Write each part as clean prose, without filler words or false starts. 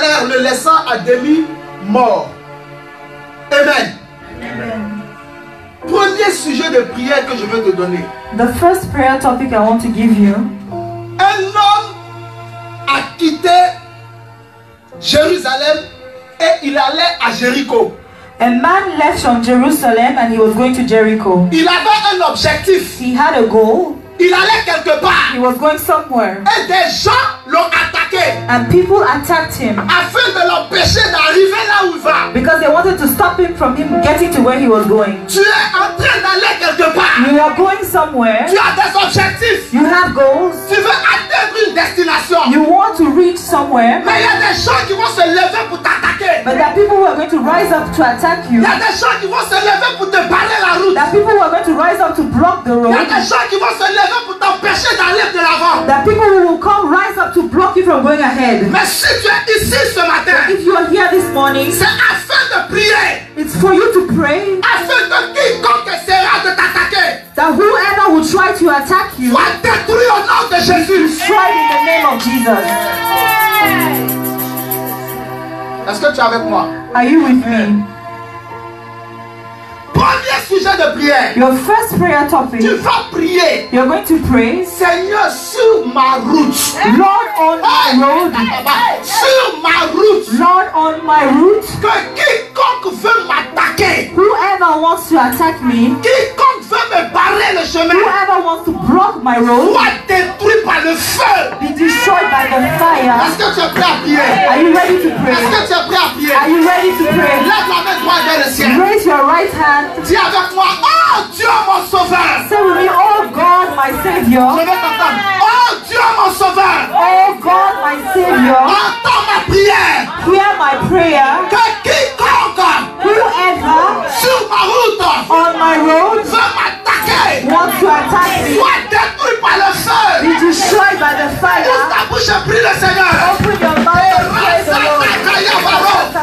l'air, le laissant à demi mort. Amen. Amen. Premier sujet de prière que je veux te donner. The first prayer topic I want to give you. Un homme a quitté Jérusalem et il allait à Jéricho. A man left from Jerusalem and he was going to Jericho. Il avait un objectif. He had a goal. Il allait quelque part. He was going somewhere. Et des gens l'ont attaqué. And people attacked him. Afin de l'empêcher d'arriver là où il va. Because they wanted to stop him from getting to where he was going. Tu es en train d'aller quelque part. You are going somewhere. Tu as des objectifs. You have goals. Tu veux atteindre une destination. You want to reach somewhere. Mais il y a des gens qui vont se lever pour t'attaquer. But there are people who are going to rise up to attack you. Il y a des gens qui vont se lever pour te barrer la route. There are people who are going to rise up to block the Il road. y a des gens qui vont se lever pour t'empêcher d'aller de l'avant. There are people who will come rise up to block you from going ahead. Mais si tu es ici ce matin, If you are here this morning, c'est afin de prier. it's for you to pray Afin que quiconque essaiera de t'attaquer that whoever will try to attack you, soit détruit au nom de Jésus. try in the name of Jesus. Est-ce que tu es avec moi? Are you with me? Premier sujet de prière. Your first prayer topic, Tu vas prier. you're going to pray, Seigneur, sur ma route. Lord on my road, Sur ma route. Lord on my route, Que quiconque veut m'attaquer, whoever wants to attack me, quiconque veut me barrer le chemin, whoever wants to block my road, soit détruit par le feu. be destroyed by the fire. Est-ce que tu es prêt à prier? Are you ready to Est-ce pray? que tu es prêt à prier? Are you ready to pray? Lève la main droite vers le ciel. Raise your right hand. Dis avec moi, oh Dieu mon sauveur. Say with me, oh God, my Je Savior. vais t'entendre. Oh Dieu mon sauveur. Oh God, my Savior. Entends ma prière. Hear my prayer. Que quiconque Whoever sur ma route on my road veut m'attaquer, wants to attack me, soit détruit par le feu. be destroyed by the Ouvre fire. ta bouche et prie le Seigneur. Open your mouth and praise the Lord.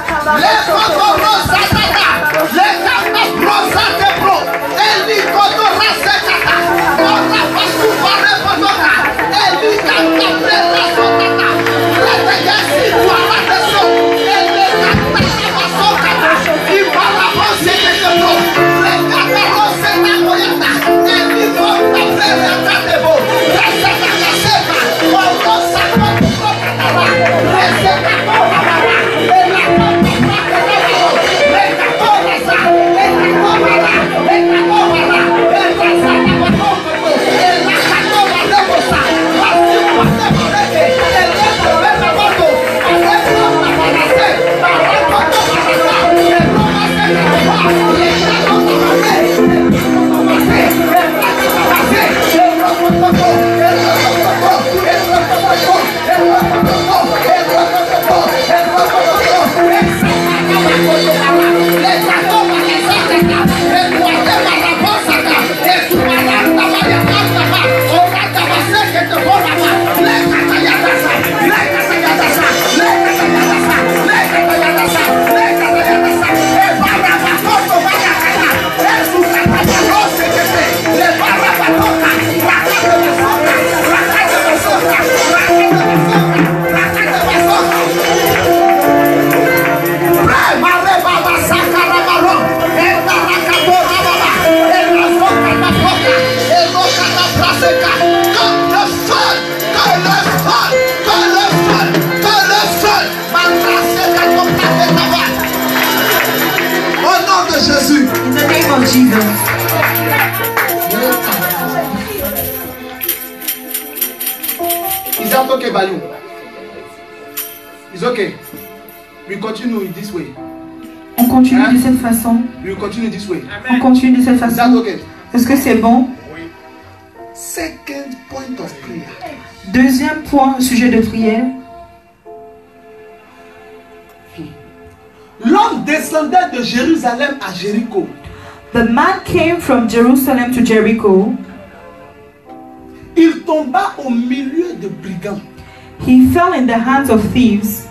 okay, Bayou. It's okay. We continue this way. On continue de cette façon. We continue this way. On continue de cette Is that façon. okay? Est-ce que c'est bon? Oui. Second point of prayer. Deuxième point, sujet de prière. L'homme descendait de Jérusalem à Jéricho. The man came from Jerusalem to Jericho. Il tomba au milieu de brigands. He fell in the hands of thieves.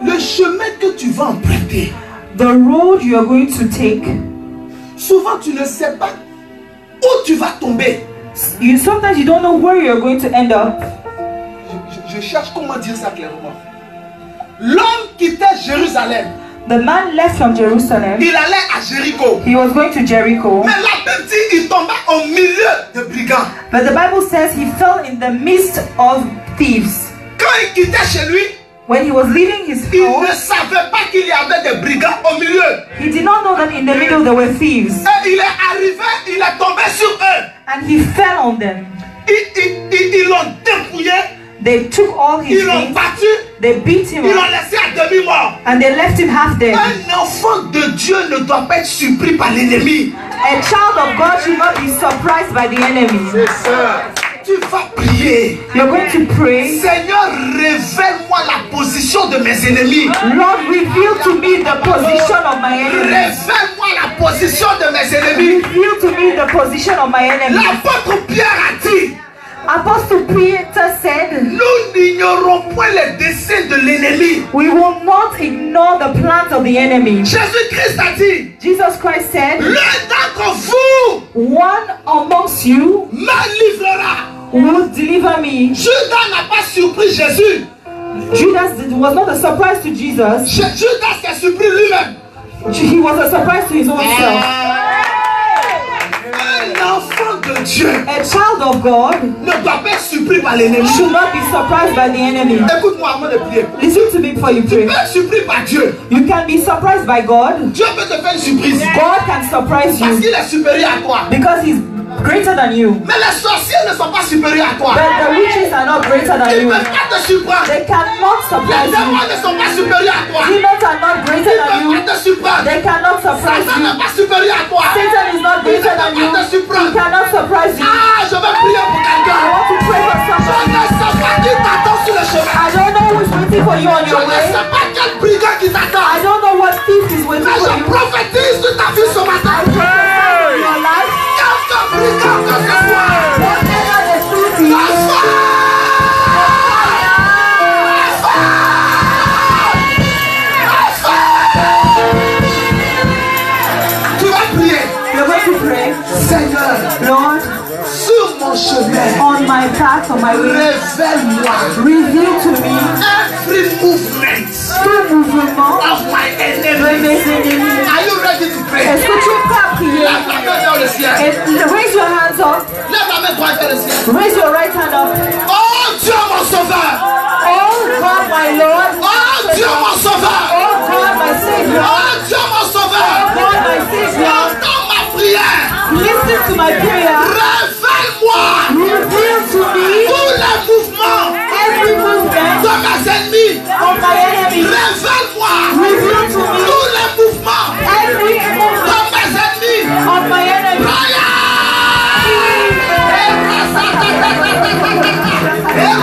Le chemin que tu vas emprunter, The road you are going to take, souvent tu ne sais pas où tu vas tomber. Sometimes you don't know where you're going to end up. Je cherche comment dire ça clairement. L'homme quittait Jérusalem. The man left from Jerusalem. Il allait à Jéricho. He was going to Jericho. Mais la Bible dit il tomba au milieu de brigands. But the Bible says he fell in the midst of thieves. Quand il quittait chez lui, when he was leaving his il home, ne savait pas qu'il y avait des brigands au milieu. He did not know that in the middle there were thieves. Et il est arrivé, il est tombé sur eux. And he fell on them. Ils l'ont dépouillé. They took all his Ils l'ont things. battu. They beat him Ils up. l'ont laissé à demi-mort. And they left him half dead. Un enfant de Dieu ne doit pas être surpris par l'ennemi. A child of God should not be surprised by the enemy. C'est ça. Tu vas prier. You're going to pray. Seigneur, révèle-moi la position de mes ennemis. Lord, reveal to me the position of my enemies. Révèle-moi la position de mes ennemis. Reveal to me the position of my enemies. L'apôtre Pierre a dit, Apostle Peter said, nous n'ignorons point les desseins de l'ennemi. we will not ignore the plans of the enemy. Jésus-Christ a dit, Jesus Christ said, l'un d'entre vous one amongst you me livrera. will deliver me. Judas n'a pas surpris Jésus. Judas was not a surprise to Jesus. Judas s'est surpris lui-même. He was a surprise to his own self. Un enfant de Dieu A child of God ne doit pas être surpris par l'ennemi. should not be surprised by the enemy. Écoute-moi avant de prier. Listen to me before you Tu pray. peux être surpris par Dieu. You can be surprised by God. Dieu peut te faire une surprise. God can surprise Parce you qu'il est supérieur à toi. because he's greater than you. Mais les sorciers ne sont pas supérieurs à toi. But the witches are not greater than Ils ne you. peuvent pas te surprendre. They cannot Les surprise you. démons ne sont pas supérieurs à toi. Demons are not Ils greater ne than peuvent you. pas te surprendre. They cannot surprise Satan you. n'est pas supérieur à toi. Satan is not Il ne greater than peut you. pas te He surprendre. cannot surprise you. Ah, je vais prier pour I quelqu'un. want to pray for Je somebody. ne sais pas qui t'attend sur le chemin. I don't know who's waiting for you on Je your ne way. sais pas quel brigand qui I t'attend. don't know what thief is waiting Mais for je you. prophétise sur ta vie ce matin. In your life, Quelque brigand que ce soit. whatever the thief is, Tu vas prier. you're going to pray. Seigneur, Lord, sur mon chemin, on my path, on my way, révèle-moi reveal to me every movement tout mouvement of my de enemy. mes ennemis. Are you ready to pray? Est-ce que tu es prêt à prier? Lève la main vers le ciel. And raise your hands up. Lève la main droite vers le ciel. Raise your right hand up. Oh Dieu mon sauveur. Oh God, my Lord. Oh Dieu mon sauveur. Oh God, my Savior. Oh Dieu mon sauveur. God, my Savior. Entends ma prière. Listen to my prayer. Révèle-moi Reveal to me tous les mouvements every movement de mes ennemis. of my enemies. Révèle-moi Reveal to me tous les mouvements every de movement mes ennemis. of my enemies. Hey,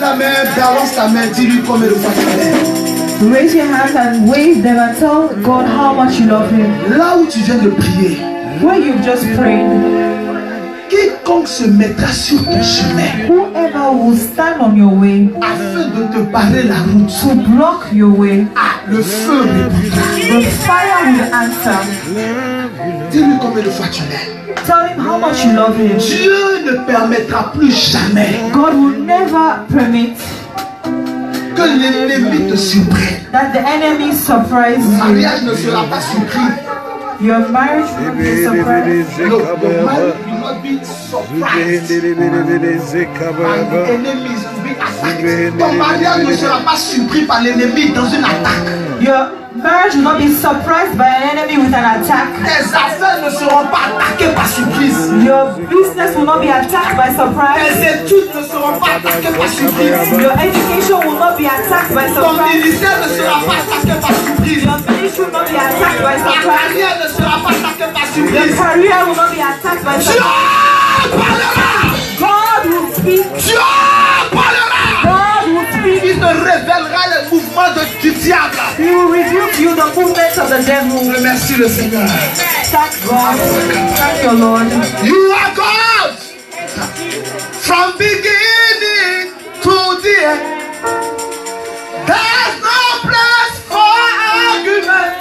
la main, balance ta main, dis-lui combien de fois tu l'aimes. Raise your hands and wave them and tell God how much you love Him. Là où tu viens de prier, Where you've just prayed, quiconque se mettra sur ton chemin whoever will stand on your way afin de te barrer la route, to block your way, le feu répondra. the fire will answer. Dis-lui combien de fois tu l'aimes. Tell Him how much you love Him. Dieu ne permettra plus jamais God will never permit que l'ennemi te surprenne. that the enemy surprise Le you. mariage ne sera pas surpris. Your marriage will be surprised. No, your marriage will not be surprised by the enemies to be attacked. Ton mariage ne sera pas surpris par l'ennemi dans une attaque. Your marriage will not be surprised by an enemy with an attack. Tes affaires ne seront pas attaquées par surprise. Your business will not be attacked by surprise. Tes études ne seront pas attaquées par surprise. Your education will not be attacked by Ton surprise. ministère ne sera pas attaqué par surprise. Your ministry will not be attacked by Ta surprise. carrière ne sera pas attaquée par Your surprise. career will not be attacked by Dieu surprise. parlera. God will speak. Dieu parlera. God will speak. Il te révélera les mouvements du diable. He will reveal to you the movements of the devil. Remercie le Seigneur. Thank God. Thank your Lord. You are God from beginning to the end. There's no place for argument.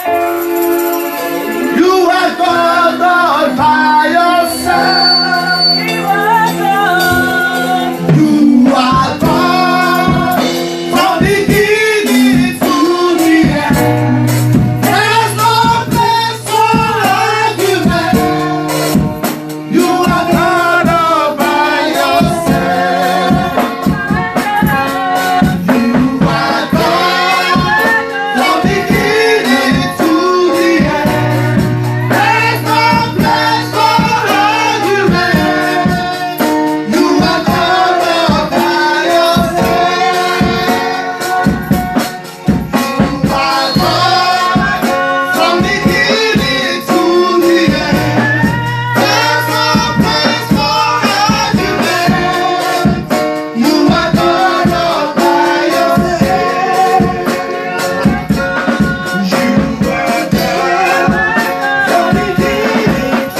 You are God all by yourself. You are God from beginning to the end. There's no place for argument. You are God all by yourself. You are God from beginning to the end. There's no place for argument. You are God all by yourself. You are God from beginning to the end. There's no place for argument. You are God all by yourself. You are God from beginning to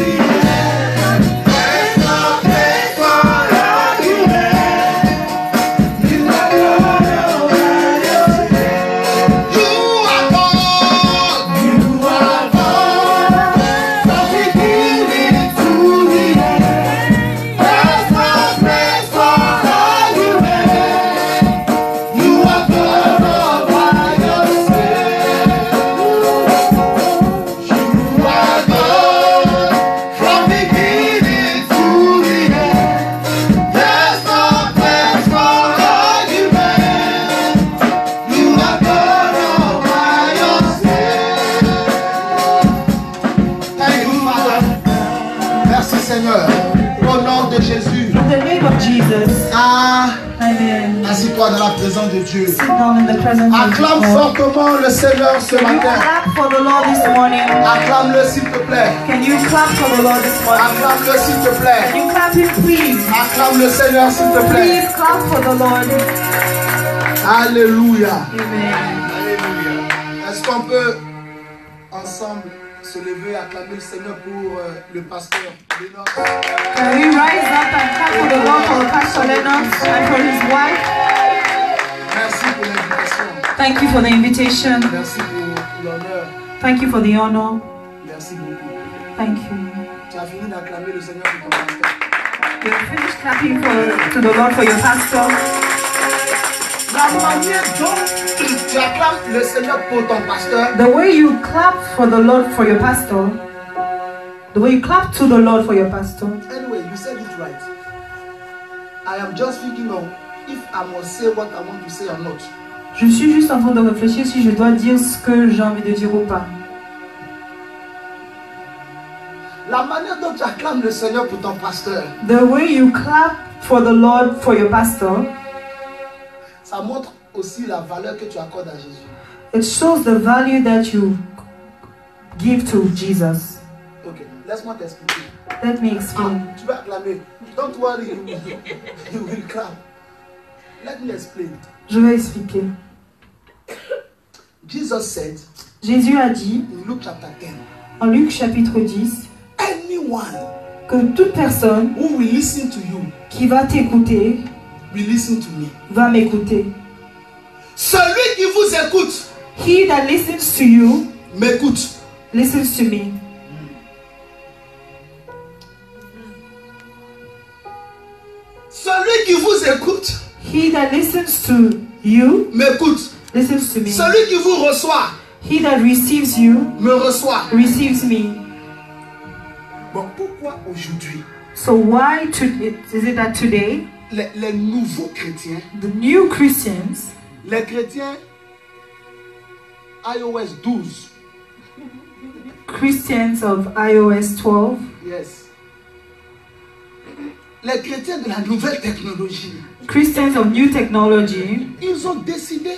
the end. There's no place for argument. You are God all by yourself. You are God. You are God from beginning to the end. There's no place for argument. You are God all by yourself. You are God from beginning to the end. There's no place for argument. You are God all by yourself. Thank you, Father. Merci Seigneur. Au nom de Jésus. In the name of Jesus. Amen. Assis-toi dans la présence de Dieu. Sit down in the presence of Acclame God. fortement le Seigneur ce Can you matin. clap for the Lord this morning? Acclame-le s'il te plaît. Can you clap for the Lord this morning? Acclame-le s'il te plaît. Can you clap Him, please? Acclame le Seigneur s'il te plaît. Please clap for the Lord. Alléluia. Amen. Alléluia. Est-ce qu'on peut ensemble se lever et acclamer le Seigneur pour le pasteur Lénore? Can we rise up and clap for the Lord for Pastor Lennox and for his wife? Merci pour l'invitation. Thank you for the invitation. Merci pour l'honneur. Thank you for the honor. Merci beaucoup. Thank you. Tu as fini d'acclamer le Seigneur pour ton pasteur. You have finished clapping to the Lord for your pastor. La manière dont tu acclames le Seigneur pour ton pasteur, The way you clap for the Lord for your pastor, the way you clap to the Lord for your pastor. anyway, you said it right. I am just thinking of if I must say what I want to say or not. Je suis juste en train de réfléchir si je dois dire ce que j'ai envie de dire ou pas. La manière dont tu acclames le Seigneur pour ton pasteur, The way you clap for the Lord for your pastor, ça montre aussi la valeur que tu accordes à Jésus. it shows the value that you give to Jesus. Ok, laisse-moi t'expliquer. Let me explain. Tu vas acclamer. Don't worry, you will clap. Let me explain. Je vais expliquer. Jesus said Jésus a dit in Luke chapter 10, en Luc chapitre 10 anyone que toute personne who will listen to you qui va t'écouter will listen to me. va m'écouter. Celui qui vous écoute He that listens to you m'écoute. listens to me. Celui qui vous écoute He that listens to you m'écoute. listens to me. Celui qui vous reçoit He that receives you me reçoit. receives me. Bon, pourquoi aujourd'hui So why is it that today les nouveaux chrétiens, the new Christians, les chrétiens iOS 12, Christians of iOS 12, yes, les chrétiens de la nouvelle technologie, Christians of new technology, ils ont décidé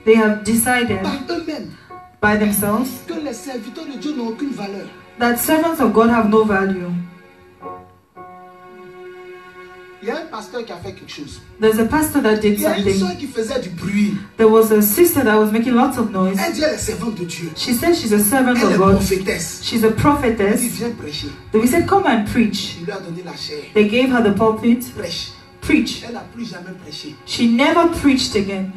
they have decided par eux-mêmes by themselves que les serviteurs de Dieu n'ont aucune valeur. that servants of God have no value. Il y a un pasteur qui a fait quelque chose. There's a pastor that did Il y a une something. soeur qui faisait du bruit. There was a sister that was making lots of noise. Elle dit elle est servante de Dieu. She said she's a servant Elle of est God. prophétesse. She's a Il prophetess. vient prêcher. So we said, come and preach. Il lui a donné la chair. They gave her the pulpit. Prêche. Preach. Elle n'a plus jamais prêché. She never preached again.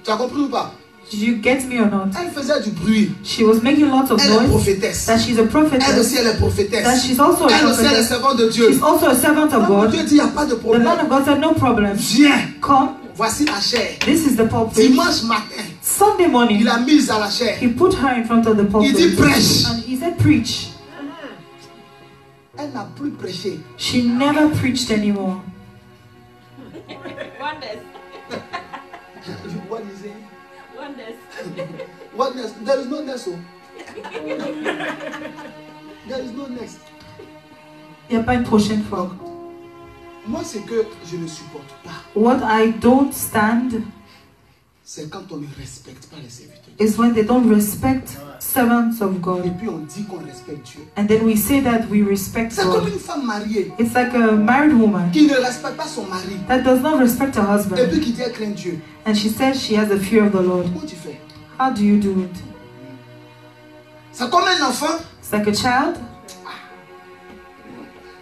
Tu as compris ou pas? Did you get me or not? Elle faisait du bruit. She was making lots of Elle est noise. prophétesse. That she's a Elle prophetess. aussi, elle est That prophétesse. she's also a Elle aussi, elle est prophetess. servante de Dieu. She's also a servant of Quand God. Dieu dit il n'y a pas de The man problème. of God said, no problem. Viens. Come. Voici la chair. This is the pulpit. Dimanche matin, Sunday morning, il a mis à la chair. he put her in front of the Il dit pulpit. prêche. And he said, preach. Elle n'a plus prêché. She never preached anymore. Wonders. What is it? Wonders. What next? There is no next. Oh. There is no next. Il n'y a pas une prochaine fois. Donc, moi, ce que je ne supporte pas, What I don't stand c'est quand on ne respecte pas les serviteurs. is when they don't respect servants of Et God. puis on dit qu'on respecte Dieu. And then we say that we respect C'est comme God. une femme mariée It's like a married woman qui ne respecte pas son mari. that does not respect her Et husband. puis qui dit elle craint Dieu. And she says she has the fear of the Lord. Comment tu fais? How do you do it? C'est comme un enfant It's like a child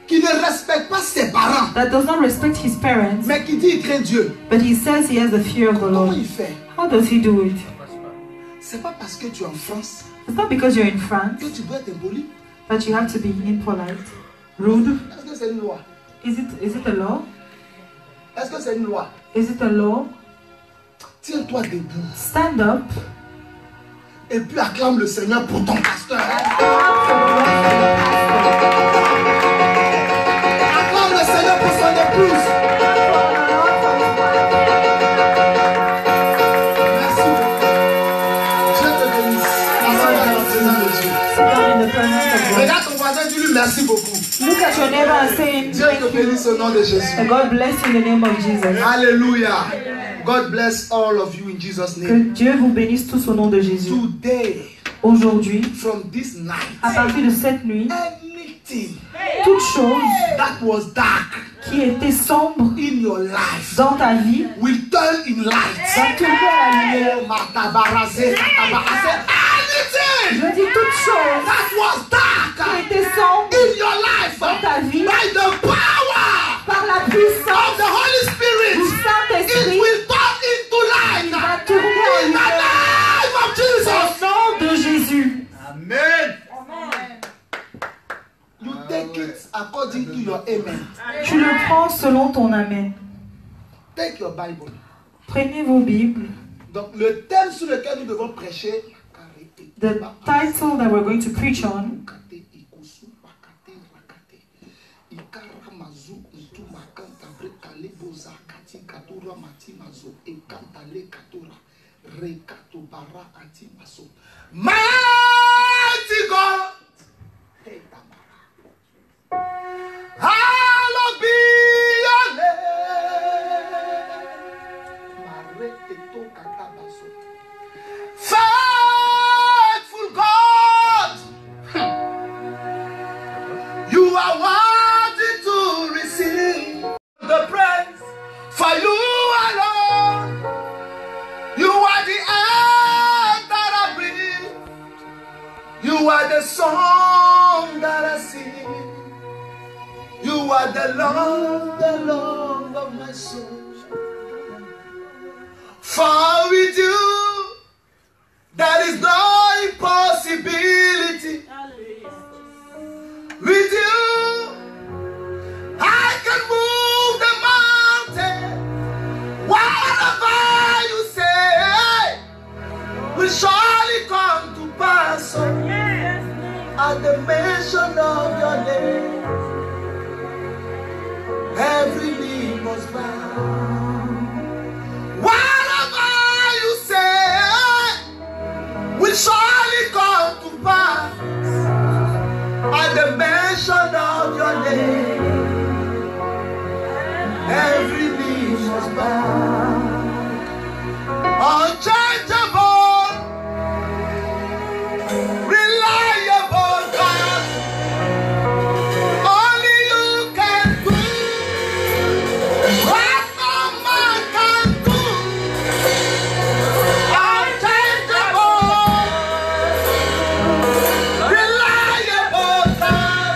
qui ne respecte pas ses parents, that does not respect his parents, mais qui dit il craint Dieu. but he says he has the fear of the Comment Lord. il fait? How does he do it? C'est pas parce que tu es en France It's not because you're in France que tu dois être impoli. that you have to be impolite, rude. Est-ce que c'est une loi? Is it a law? Est-ce que c'est une loi? Is it a law? Tiens-toi debout Stand up et puis acclame le Seigneur pour ton pasteur. Acclame le Seigneur pour son épouse. Merci beaucoup. Dieu te bénisse. Assois dans la présence de Dieu. Sit down in the presence of God. Regarde ton voisin, dis-lui merci beaucoup. Look at your neighbor and say, Dieu te bénisse au nom de Jésus. and God bless you in the name of Jesus. Alléluia. God bless all of you in Jesus' Que name. Dieu vous bénisse tous au nom de Jésus. Today, Aujourd'hui, from this night, à partir de cette nuit, anything toute chose that was dark qui était sombre in your life dans ta vie will turn in light. va tourner à la lumière. Oh, matabarase, matabarase. Je Anything dis toute chose that was qui dark était sombre in your life dans ta vie by the power par la of puissance the Holy du Spirit, it Saint-Esprit will turn into light. va tourner à In the la name of Jesus. lumière. Au nom de Jésus. Amen. You take it according to your amen. Tu le prends selon ton amen. Take your Bible. Prenez vos Bibles. Donc le thème sur lequel nous devons prêcher, The title that we're going to preach on Mighty God, hallowed be your name. Faithful God, you are worthy to receive are the Lord of my soul. For with you, there is no impossibility. With you, I can move the mountain. Whatever you say will surely come to pass. At the mention of your name, every knee must bow. Whatever you say will surely come to pass. At the mention of your name, every knee must bow. Unchangeable, reliable God, only you can do what no man can do. Unchangeable, reliable God,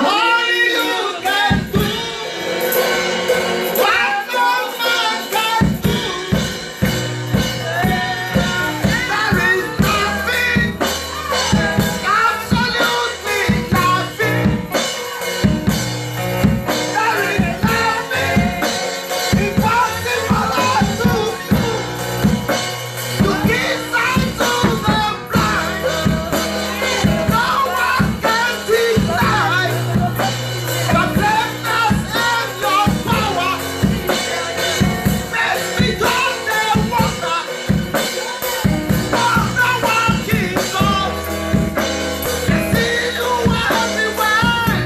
only you can do what no man can do. There is nothing, absolutely nothing. There is nothing impossible to do. You give sight to the blind. No one can deny the greatness and your power. Makes me just a wonder. No one keeps up. I see you everywhere,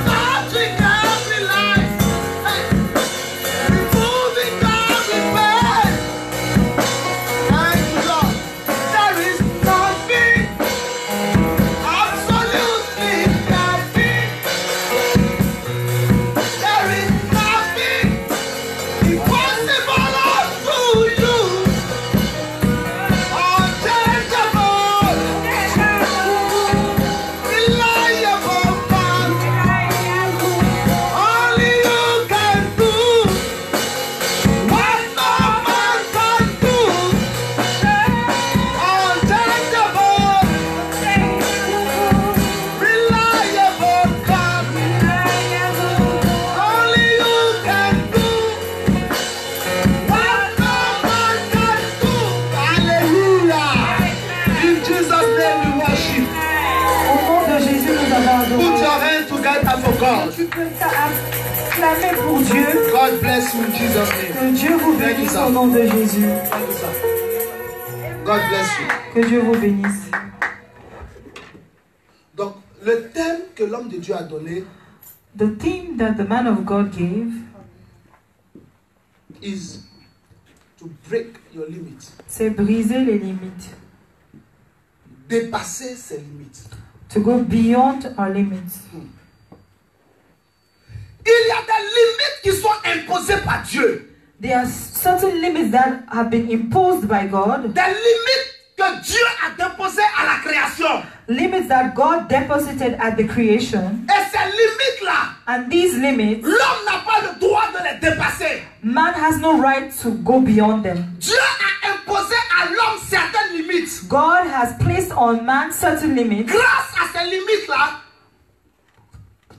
touching every life, removing every pain. Thank you, Lord. There is nothing, absolutely nothing. There is nothing impossible to you. Unchangeable, reliable God, only you can do what no man can do. Unchangeable, reliable God, only you can do what no man can do. Hallelujah. In Jesus' name we worship. Au nom de Jésus, nous avons Put adoré. your hand together for God. Tu peux acclamer pour Dieu. God bless you in Jesus' name. Que Dieu vous bénisse au nom de Jésus. Thank you, sir. God bless you. Que Dieu vous bénisse. Donc, le thème que l'homme de Dieu a donné The theme that the man of God gave is to break your limits. c'est briser les limites. Dépasser ses limites. To go beyond our limits. Il y a des limites qui sont imposées par Dieu. There are certain limits that have been imposed by God. Des limites que Dieu a déposées à la création. Limits that God deposited at the creation. Et ces limites-là, And these limits, l'homme n'a pas le droit de les dépasser. man has no right to go beyond them. Dieu a imposé à l'homme certaines limites. God has placed on man certain limits. Grâce à ces limites-là,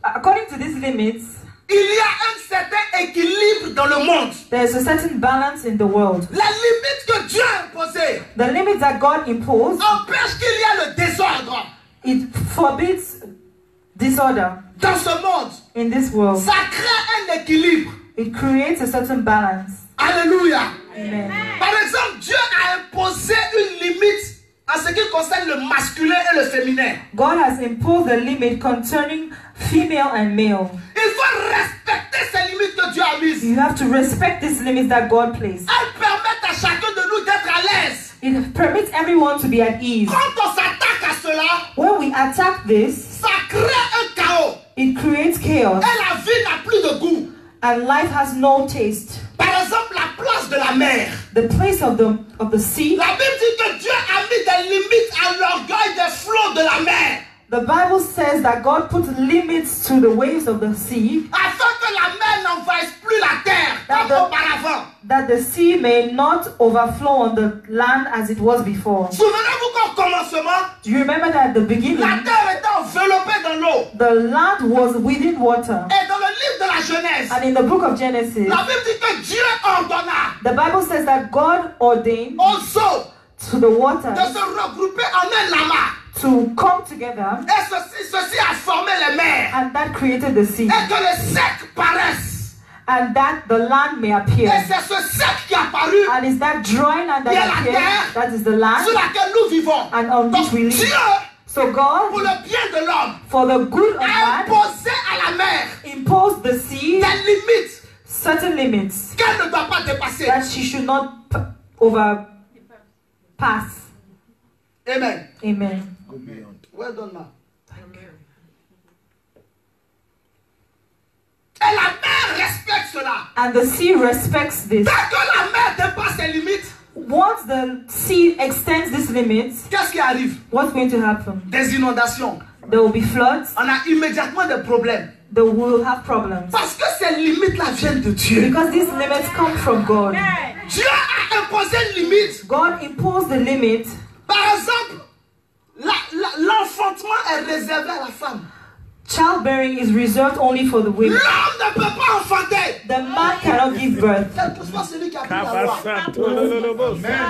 According to these limits, il y a un certain équilibre dans le monde. there's a certain balance in the world. Les limites que Dieu a imposées The limits that God imposed, empêchent qu'il y ait le désordre it forbids disorder dans ce monde. in this world. Ça crée un équilibre. It creates a certain balance. Alléluia. Amen. Par exemple, Dieu a imposé une limite en ce qui concerne le masculin et le féminin. God has imposed a limit concerning female and male. Il faut respecter ces limites que Dieu a mises. You have to respect these limits that God placed. Elles permettent à chacun de nous d'être à l'aise. It permits everyone to be at ease. Quand on s'attaque à cela, When we attack this, ça crée un chaos. it creates chaos Et la vie n'a plus de goût. and life has no taste. Par exemple, la place de la mer. The place of the sea, La Bible dit que Dieu a mis des limites à l'orgueil des flots de la mer. The Bible says that God put limits to the waves of the sea, afin que la mer n'envahisse plus la terre comme auparavant. that the sea may not overflow on the land as it was before. Souvenez-vous qu'au commencement, Do you remember that at the beginning, la terre était enveloppée dans l'eau. the land was within water? Et dans le livre de la Genèse, And in the book of Genesis, la Bible dit que Dieu ordonna the Bible says that God ordained aux eaux to the water de se regrouper en un amas. to come together, Et ceci a formé les mers. and that created the sea, Et que le sec paraisse. and that the land may Et appear. c'est ce sec qui est apparu And is that dry land that Il y a la appears? terre That is the land, sur laquelle nous vivons. and on which Donc we Dieu, live. So pour God, le bien de l'homme, for the good of a man, imposé à la mer imposed the sea des limites certain limits qu'elle ne doit pas dépasser. that she should not overpass. Amen. Amen. Well done, ma. Et la mer respecte cela. And the sea respects this. Dès que la mer dépasse ses limites, Once the sea extends these limits, qu'est-ce qui arrive? what's going to happen? Des inondations. There will be floods. On a immédiatement des problèmes. They will have problems. Parce que ces limites-là viennent de Dieu. Because these limits come from God. Dieu a imposé une limite. God imposed the limit. Par exemple, l'enfantement est réservé à la femme. Childbearing is reserved only for the women. L'homme ne peut pas enfanter. The man cannot give birth. Quel que soit celui qui a pris la loi.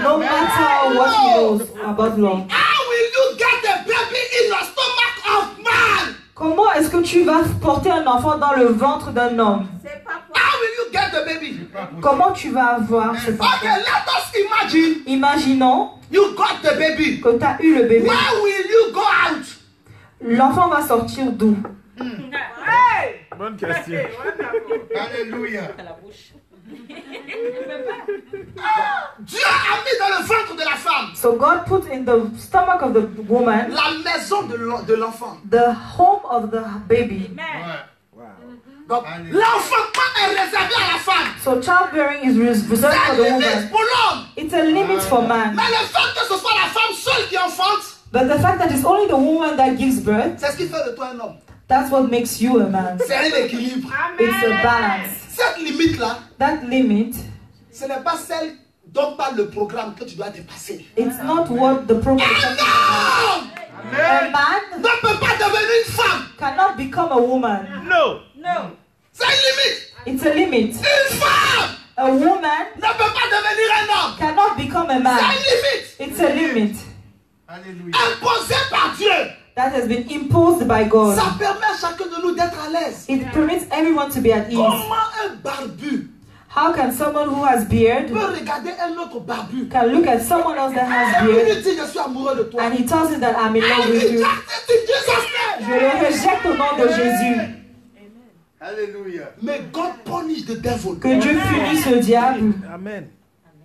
No matter what he knows about law. How will you get a baby in the stomach of man? Comment est-ce que tu vas porter un enfant dans le ventre d'un homme? How will you get the baby? Comment tu vas avoir ce Okay, enfant? let us imagine Imaginons you got the baby. que tu as eu le bébé. Where will you go out? L'enfant va sortir d'où? Bonne question. Alléluia. Dieu a mis dans le ventre de la femme So God put in the stomach of the woman la maison de l'enfant. the home of the baby. Donc, l'enfantement est réservé à la femme. So childbearing is reserved for C'est the une limite woman. pour l'homme. It's a limit for man. Mais le fait que ce soit la femme seule qui enfante, But the fact that it's only the woman that gives birth, c'est ce qui fait de toi un homme. that's what makes you a man. C'est un équilibre. It's a balance. Cette limite-là, That limit, ce n'est pas celle dont parle le programme que tu dois dépasser. it's not what the program is Un talking about. homme A man ne peut pas devenir une femme. cannot become a woman. No. C'est une limite. It's a limit. Une femme A woman ne peut pas devenir un homme. cannot become a C'est man. une limite It's a limit imposée par Dieu. that has been imposed by God. Ça permet à chacun de nous d'être à l'aise. It permits everyone to be at ease. Comment un barbu How can someone who has beard peut regarder un autre barbu can look at someone else that has et lui beard dit je suis amoureux de toi? and he tells him that I'm in I love with you? reject it in Jesus' Je name. le rejette au nom de Jésus. Alléluia. May God punish the devil. Que Dieu punisse le diable. Amen.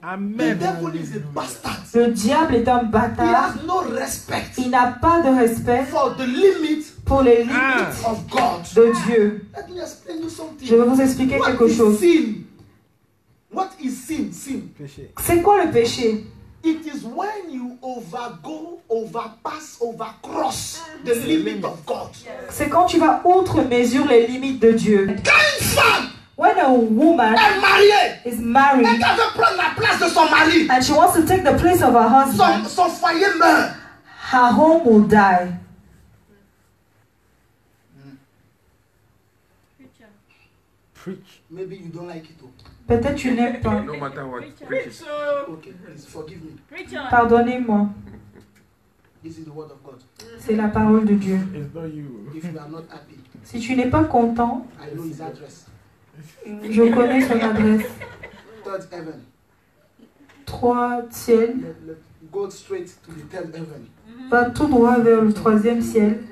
The Amen. devil is a bastard. Le diable est un He bâtard. has no respect Il n'a pas de respect for the limits pour les limites of God. de Dieu. Let me explain you something. Je vais vous expliquer What quelque is chose. sin? What is sin? Sin. Péché. C'est quoi le péché? It is when you overpass, overcross the limit of God. C'est quand tu vas outre mesure les limites de Dieu. Quand une femme When a woman est mariée is et married qu'elle veut prendre la place de son mari, and she wants to take the place of her husband, son foyer meurt. her home will die. Preach. Maybe you don't like it. Peut-être tu n'aimes pas. No matter what. Preach it. Okay, please forgive me. Pardonnez-moi. This is the word of God. C'est la parole de Dieu. It's not you. If you are not happy, Si tu n'es pas content, I know his address. je connais son adresse. Third heaven. 3 ciel. Go straight to the third heaven Va tout droit vers le 3e ciel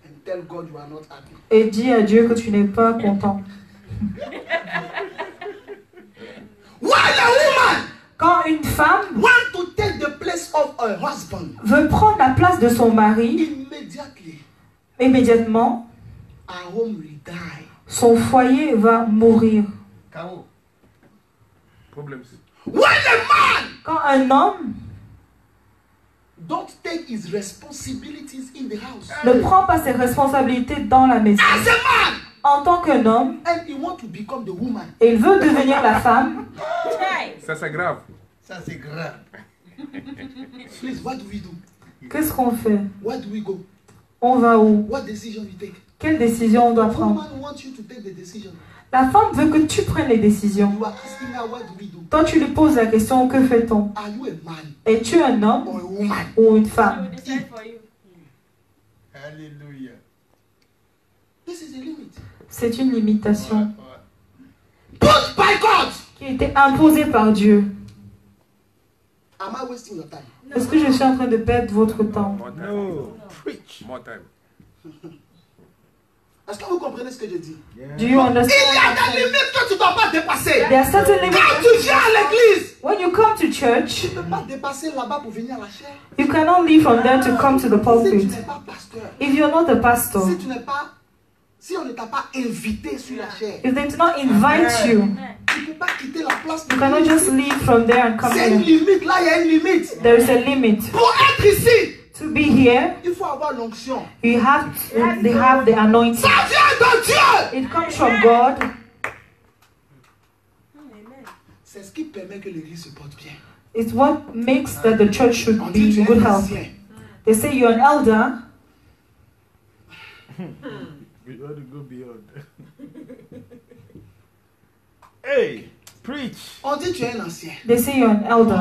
and tell God you are not happy. et dis à Dieu que tu n'es pas content. When a woman Quand une femme want to take the place of her husband, veut prendre la place de son mari, immédiatement, her home will die. son foyer va mourir. Problem. When a man Quand un homme don't take his responsibilities in the house. ne prend pas ses responsabilités dans la maison. As a man, En tant qu'un homme, and he wants to become the woman. et il veut devenir la femme, Ça, c'est grave. Ça c'est grave. Please, what do we do? qu'est-ce qu'on fait? Where do we go? On va où? What decision we take? Quelle décision on doit The prendre? woman wants you to take the decision. La femme veut que tu prennes les décisions. You are asking her, what do we do? Toi, tu lui poses la question, que fait-on? Are you a man Es-tu un homme or a woman? ou une femme? Alléluia. This is a limit. C'est une limitation Put by God. qui a été imposée par Dieu. Am I wasting your time? Est-ce que je suis en train de perdre votre temps? More time. No. Preach. More time. Est-ce que vous comprenez ce que je dis? Do you Il y a understand? des limites que tu ne dois pas dépasser. There are certain Quand limits. tu viens à l'église, When you come to church, tu ne peux pas dépasser là-bas pour venir à la chair. you cannot leave from there to come to the Si tu pulpit. n'es pas pasteur, If you're not a pastor, si on ne t'a pas invité sur la chair, if they do not invite you, tu ne peux pas quitter la place. you cannot just leave from there and come C'est une here. limite, là il y a une limite. There is a limit. Pour être ici, To be here, il faut avoir l'onction. they have the anointing. Ça vient de Dieu. It comes from God. C'est ce qui permet que l'église se porte bien. It's what makes that the church should On be dit tu in es good un health. ancien. They say you're an elder. We ought to go beyond. Hey, preach. On dit tu es un ancien. They say you're an elder.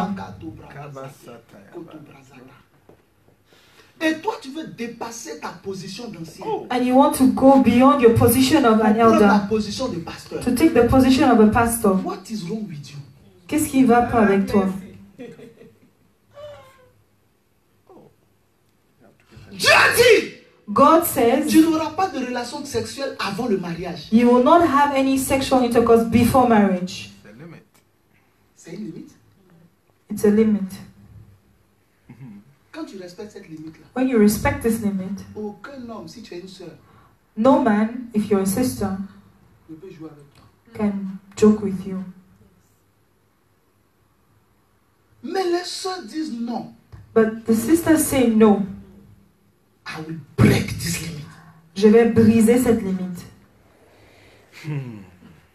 Kabasataya. Et toi, tu veux dépasser ta position d'ancien. Oh. And you want to go beyond your position of an Prendre la elder. position de pasteur. To take the position of a pastor. What is wrong with you? Qu'est-ce qui va pas avec toi? Dieu dit, God says tu n'auras pas de relation sexuelle avant le mariage. you will not have any sexual intercourse before marriage. The limit. C'est une limite. It's a limit. Quand tu respectes cette limite-là, When you respect this limit, aucun homme, si tu es une sœur, no man, if you're a sister, ne peut jouer avec toi. can joke with you. Mais les sœurs disent non. But the sisters say no. I will break this limit. Je vais briser cette limite.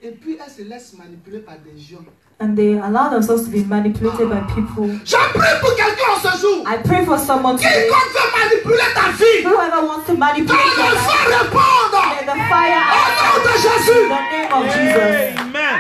Et puis elles se laissent manipuler par des gens. And they allow themselves to be manipulated by people. Je prie pour quelqu'un en ce jour. I pray for someone today. Quiconque veut manipuler ta vie, Whoever wants to quand manipulate your le life, feu répondre may the fire au nom de in Jésus. the name of Jesus. Amen.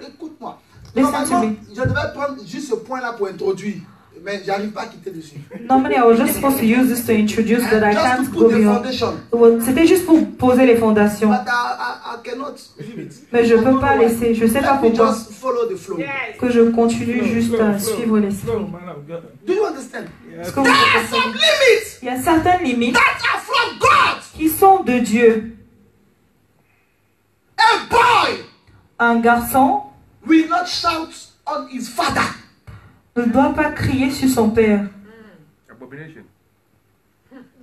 Écoute-moi. Listen to Normalement, me. je devais prendre juste ce point-là pour introduire. Mais j'arrive pas à quitter dessus. Normally, I was just supposed to use this to introduce, but I Just can't to go put the beyond. foundation. C'était juste pour poser les fondations. But I cannot leave it. Mais je ne peux pas laisser. Je ne sais pas Let me pourquoi. just follow the flow. Que je continue juste à suivre l'esprit. Flow, man of God. Do you understand? Est-ce que vous There are some comprenez? limits Il y a certaines limites that are from God. qui sont de Dieu. A boy Un garçon will not shout on his father. ne doit pas crier sur son père. Abomination.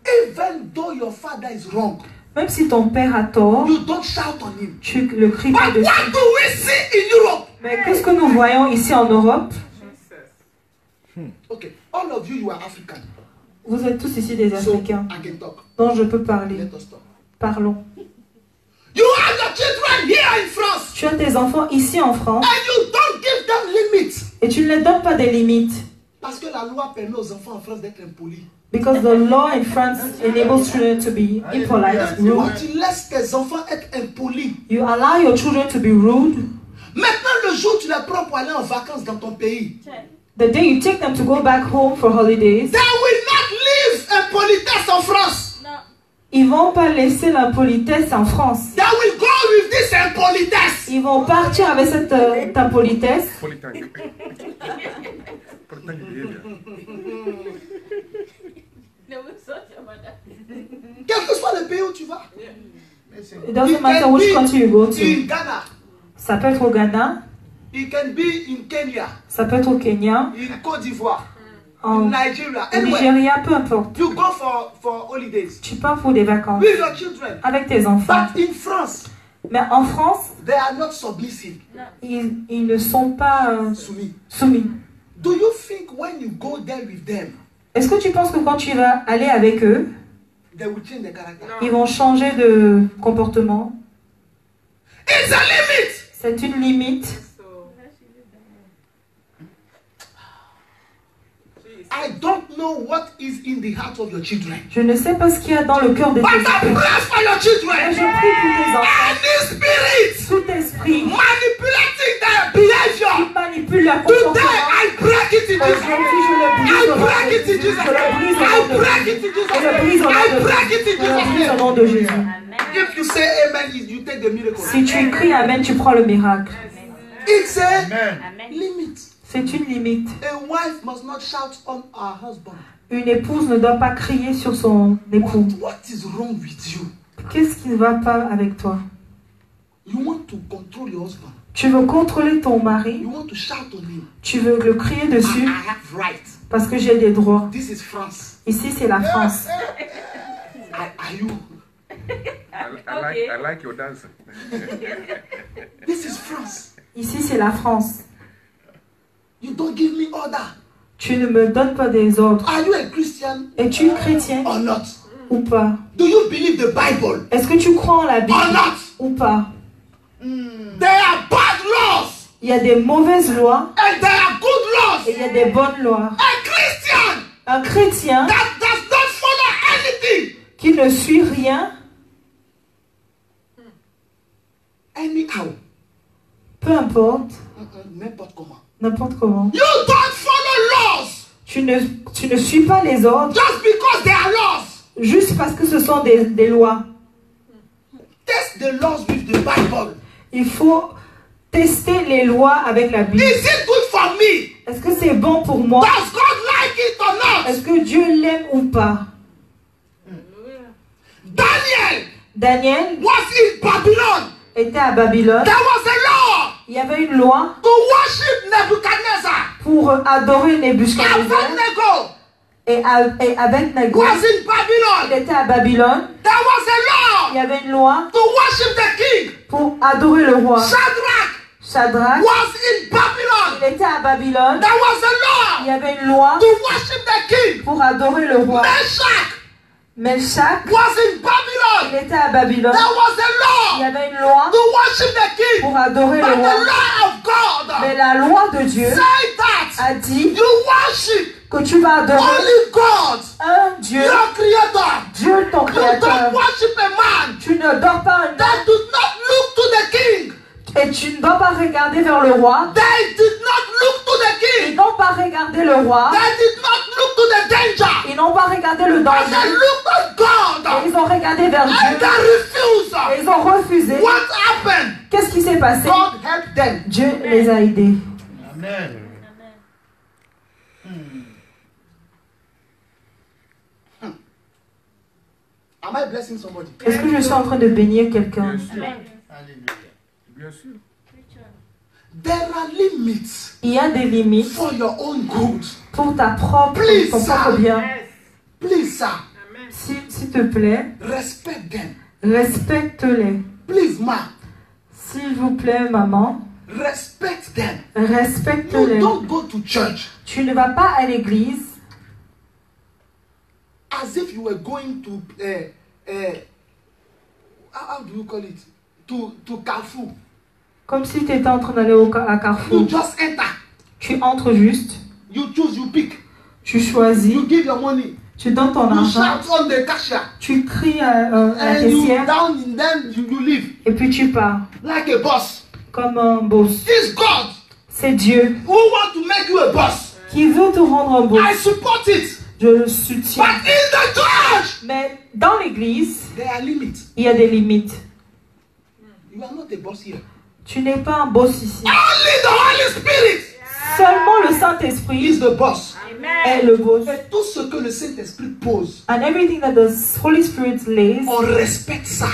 Even though your father is wrong, Même si ton père a tort, you don't shout on him. tu le cries pas But what dessus. do we see in Europe? Mais qu'est-ce que nous voyons ici en Europe? Okay, all of you, you are African. Vous êtes tous ici des So Africains I can talk. dont je peux parler. Let us talk. Parlons. You have your children here in France, Tu as tes enfants ici en France and you don't give them limits. et tu ne leur donnes pas des limites. Parce que la loi permet aux enfants en France d'être impolis. Because the law in France enables children to be impolite, Quand rude. tu laisses tes enfants être impolis, You allow your children to be rude. maintenant le jour où tu les prends pour aller en vacances dans ton pays, The day you take them to go back home for holidays, they will not leave impolitesse en France. ils vont pas laisser l'impolitesse en France. They will go with this impolitesse. Ils vont partir avec cette impolitesse. Polytank. Polytank behavior. Quel que soit le pays où tu vas. It doesn't matter which country you go to. In Ghana, Ça peut être au Ghana, it can be in Kenya, ça peut être au Kenya, in Côte d'Ivoire, en, in Nigeria, au anywhere. Nigeria, peu importe. You go for holidays Tu pars pour des vacances with your children. avec tes enfants. But in France, Mais en France, they are not submissive. ils ne sont pas Soumis. soumis. Do you think when you go there with them, Est-ce que tu penses que quand tu vas aller avec eux, they will change their character. ils vont changer de comportement? It's a limit. C'est une limite. I don't know what is in the heart of your children. Je ne sais pas ce qu'il y a dans le cœur de tes But I enfants. pray for your Mais children. je prie pour tes enfants. Any spirit Tout esprit manipulating their qui behavior, manipule leur today comportement, I break it in Jesus' name. aujourd'hui je le brise I au nom break de it in Jésus. Jesus' Je le name. brise au I nom de break Jésus. it in Jesus' Je le name. brise au nom I de break it in Jésus. Je le Jesus' brise au name. nom de Jésus. If you say amen, you take the miracle. Si tu cries Amen, tu prends le miracle. It's a Amen. limit. C'est une limite. A wife must not shout on her husband. Une épouse ne doit pas crier sur son époux. What is wrong with you? Qu'est-ce qui ne va pas avec toi? You want to control your husband. Tu veux contrôler ton mari. You want to shout on him. Tu veux le crier dessus I have rights. parce que j'ai des droits. This is France. Ici, c'est la France. Are you? I like your dancing. This is France. Ici, c'est la France. You don't give me order. Tu ne me donnes pas des ordres. Are you a Christian Es-tu chrétien or not? ou pas? Do you believe the Bible Est-ce que tu crois en la or Bible not? ou pas? There are bad laws Il y a des mauvaises lois and there are good laws. et il y a des bonnes lois. A Christian Un chrétien that does not follow anything qui ne suit rien, anyhow, peu importe, n'importe comment. n'importe comment. You don't follow laws Tu ne suis pas les ordres just because they are laws. juste parce que ce sont des lois. Test the laws with the Bible. Il faut tester les lois avec la Bible. Is it good for me? Est-ce que c'est bon pour moi? Does God like it or not? Est-ce que Dieu l'aime ou pas? Daniel Daniel was in Babylon. était à Babylone. There was a law Il y avait une loi to worship Nebuchadnezzar. pour adorer Nebuchadnezzar. Abednego Et Abednego, was in il Babylon. était à Babylone. There was a Il y law avait une loi to worship the king. pour adorer le roi. Shadrach Shadrach, was in Babylon. il était à Babylone. There was Il a y law avait une loi to worship the king. pour adorer le roi. Meshach Meshach, was in il Babylon. était à Babylone. There was Il y a law avait une loi to worship the king. pour adorer But le the roi. law of God Mais la loi de Dieu said that a dit you worship que tu vas adorer only God, un Dieu, your creator. Dieu ton You créateur. don't worship a man Tu ne dors pas un homme that does not look to the king. et tu ne dois pas regarder vers le roi. They did not look to the Ils king. n'ont pas regardé le roi. They did not look to the danger. Ils n'ont pas regardé le And they danger. looked at Et God. ils ont regardé vers And Dieu. they refused. Et ils ont refusé. What happened? Qu'est-ce qui s'est passé? God helped them. Dieu les a aidés. Amen. Am I blessing somebody? Est-ce que je suis en train de bénir quelqu'un? Bien sûr. Hallelujah. Bien sûr. There are limits Il y a des limites for your own good. pour ton propre bien. Please, sir, S'il te plaît, respect them. respecte-les. Please, ma, S'il vous plaît, maman, respect them. respecte-les. You don't go to church Tu ne vas pas à l'église as if you were going to how do you call it? To Carrefour. comme si tu étais en train d'aller à Carrefour. You just enter. Tu entres juste, You choose, you pick. tu choisis, You give your money. tu donnes ton You argent, shout on the cashier. tu cries à la And you caissière down and then you leave et puis tu pars like a boss. comme un boss. It's God C'est Dieu who want to make you a boss. qui veut te rendre un boss. I support it. Je le soutiens. But in the church, Mais dans l'église, there are limits. il y a des limites. You are not a boss here. Tu n'es pas un boss ici. Only the Holy Spirit Seulement le Saint-Esprit is the boss. est le boss. Et tout ce que le Saint-Esprit pose, And everything that the Holy Spirit lays, on respecte ça.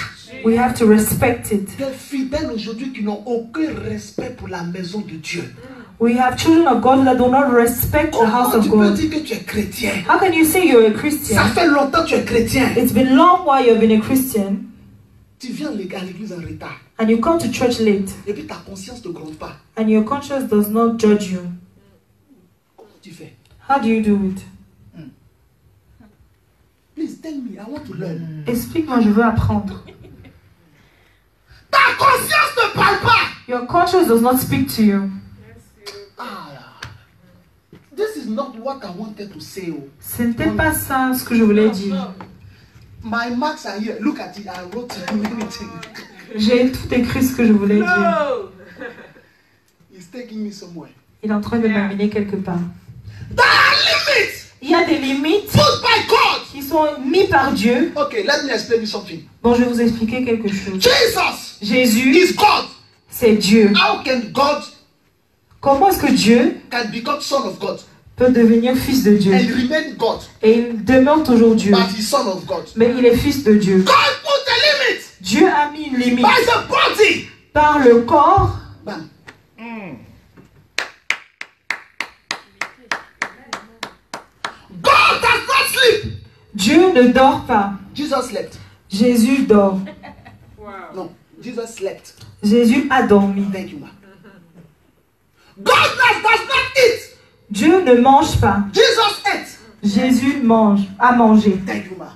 we have to respect it. Des fidèles aujourd'hui qui n'ont aucun respect pour la maison de Dieu. We have children of God that do not respect the house Comment of tu peux God. dire que tu es chrétien? How can you say you're a Ça Christian? fait longtemps que tu es chrétien. It's been long while you've been a Christian Tu viens à l'église en retard. and you come to church late Et puis ta conscience ne te gronde pas. and your conscience does not judge you. Comment tu fais? How do you do it? Please tell me, I want to learn. Explique-moi, je veux apprendre. Ta conscience ne parle pas. Your conscience does not speak to you. This is not what I wanted to say. Ce n'était pas ça ce que je voulais dire. My marks are here. Look at it. I wrote everything. J'ai tout écrit ce que je voulais dire. He's taking me somewhere. Il est en train de m'amener quelque part. There are limits Il y a des limites put by God. qui sont mises par Dieu. Okay, let me explain you something. Bon, je vais vous expliquer quelque chose. Jesus Jésus, is God. c'est Dieu. How can God Comment est-ce que Dieu can become son of God peut devenir fils de Dieu? and remain God, Et il demeure toujours Dieu. but he's son of God? Mais il est fils de Dieu. God put a limit Dieu a mis une limite by the body. par le corps. Bam. God does not sleep. Dieu ne dort pas. Jesus slept. Jésus dort. No, Jesus slept. Jésus a dormi. Thank you, ma. God does not eat. Dieu ne mange pas. Jesus ate. Jésus mange, a mangé. Thank you, ma.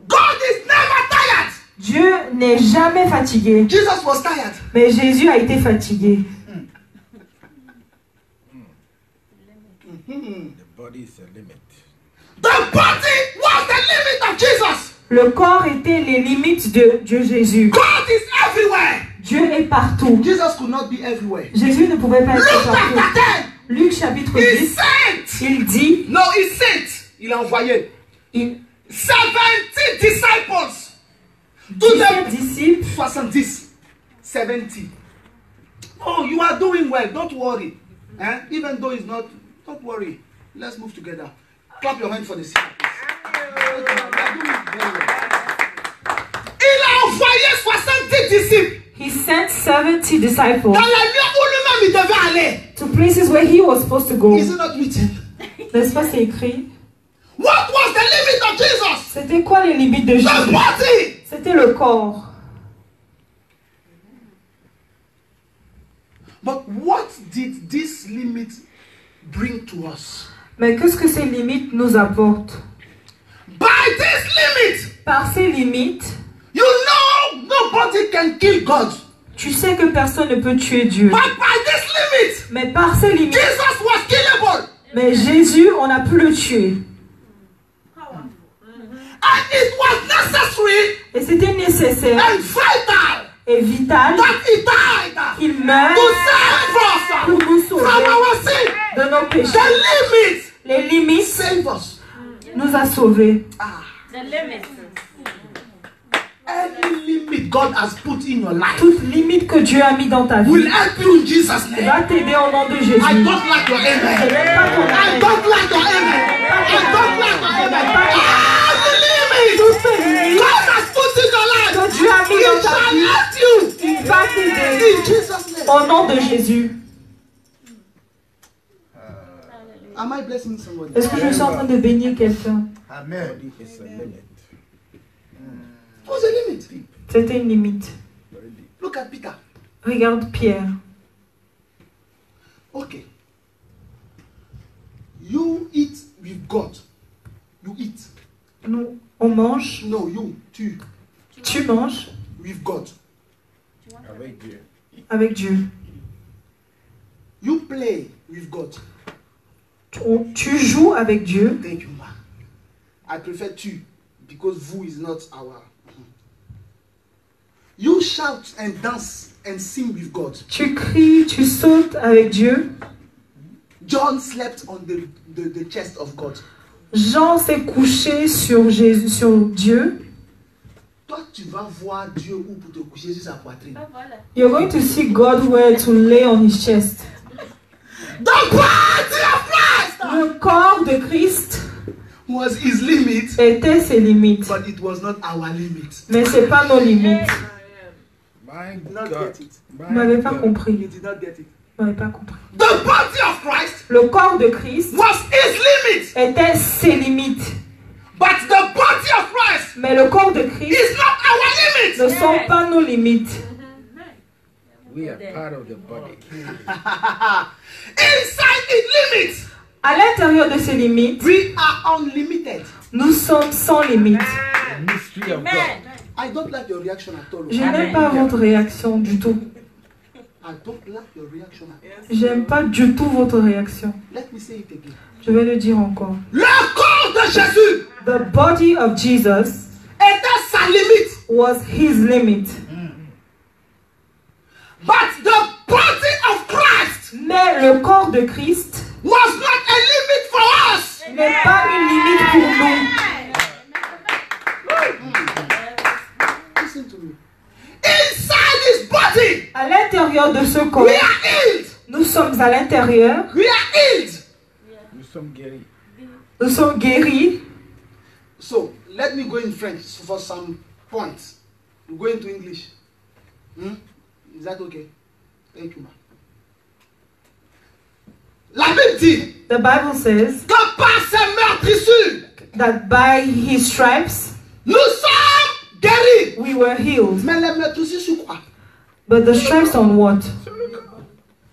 God is never tired. Dieu n'est jamais fatigué. Jesus was tired. Mais Jésus a été fatigué. The body is a limit. The body was the limit of Jesus. Le corps était les limites de Dieu Jésus. God is everywhere. Dieu est partout. Jesus could not be everywhere. Jésus ne pouvait pas être Luke partout. chapter 10. Luc chapitre He 10, sent. il dit, No, he sent. Il a envoyé il 70 disciples to 17 the disciples. 70. 70. Oh, you are doing well. Don't worry. Even though it's not, don't worry. Let's move together. Clap your hand for the sister. Il a envoyé 70 disciples He sent 70 disciples dans les lieux où lui-même il devait aller. to places where he was supposed to go. Is it not written? N'est-ce pas, c'est écrit? What was the limit of Jesus? C'était quoi les limites de The Jésus? body. C'était le corps. But what did this limit bring to us? Mais qu'est-ce que ces limites nous apportent? By this limit, Par ces limites, you know nobody can kill God. tu sais que personne ne peut tuer Dieu. But by this limit, Mais par ces limites, Jesus was killable. mais Jésus, on a pu le tuer. And it was necessary Et c'était nécessaire and vital et vital that he died qu'il meure to save pour us nous from sauver our sin. de nos péchés. The limit Les limites save us. nous a sauvés. The limit. Any limit God has put in your life Toute limite que Dieu a mis dans ta will vie help you in Jesus' name. va t'aider au nom de Jésus. I don't like your Je amen. n'aime pas ton I amen. don't like your amen. I don't like your amen. Ah, the limit Toutes ces limites God has put in your life. que Dieu a mis He dans ta shall vie, help you il va t'aider in Jesus' name. au nom de Jésus. Am I blessing somebody? Est-ce que je suis en train de bénir quelqu'un? Amen. Body is a limit. What's the limit? C'était une limite. Very deep. Look at Peter. Regarde Pierre. Okay. You eat with God. You eat. Nous, on mange. No, you, tu, Tu manges with God. Avec Dieu. avec Dieu. You play with God. Tu joues avec Dieu. Thank you, ma. I prefer tu because vous is not our. You shout and dance and sing with God. Tu cries, tu sautes avec Dieu. John slept on the chest of God. Jean s'est couché sur Jésus, sur Dieu. Toi, tu vas voir Dieu où pour te coucher sur sa poitrine. Ah, voilà. You're going to see God where to lay on his chest. The body of Christ Le corps de Christ was his limit, était ses limites. but it was not our limit. Mais c'est pas nos limites. My Did not God. get it. Vous n'avez pas You compris. did not get it. Vous n'avez pas compris. The body of Christ Le corps de Christ was his limit, était ses limites. but the body of Christ Mais le corps de Christ is not our limit. ne sont pas nos limites. We are part of the body. Inside its limits, À l'intérieur de ces limites, we are unlimited. Nous sommes sans limite. The mystery of God. I don't like your reaction at all. Je n'aime pas votre réaction du tout. I don't like your reaction at all. J'aime pas du tout votre réaction. Let me say it again. Je vais le dire encore. Le corps de Jésus The body of Jesus était sa limite. was his limit. But the body of Christ Mais le corps de Christ was not a limit for us. n'est pas une limite pour nous. Listen to me. Inside his body, À l'intérieur de ce corps, we are healed. nous sommes à l'intérieur, We are healed. Nous sommes guéris. nous sommes guéris. So, let me go in French for some points. We'll go into English. Is that okay? Thank you, ma. La Bible dit The Bible says que par ses meurtrissures, that by his stripes nous sommes guéris. we were healed. Mais les meurtrissures sur quoi? But the stripes on what?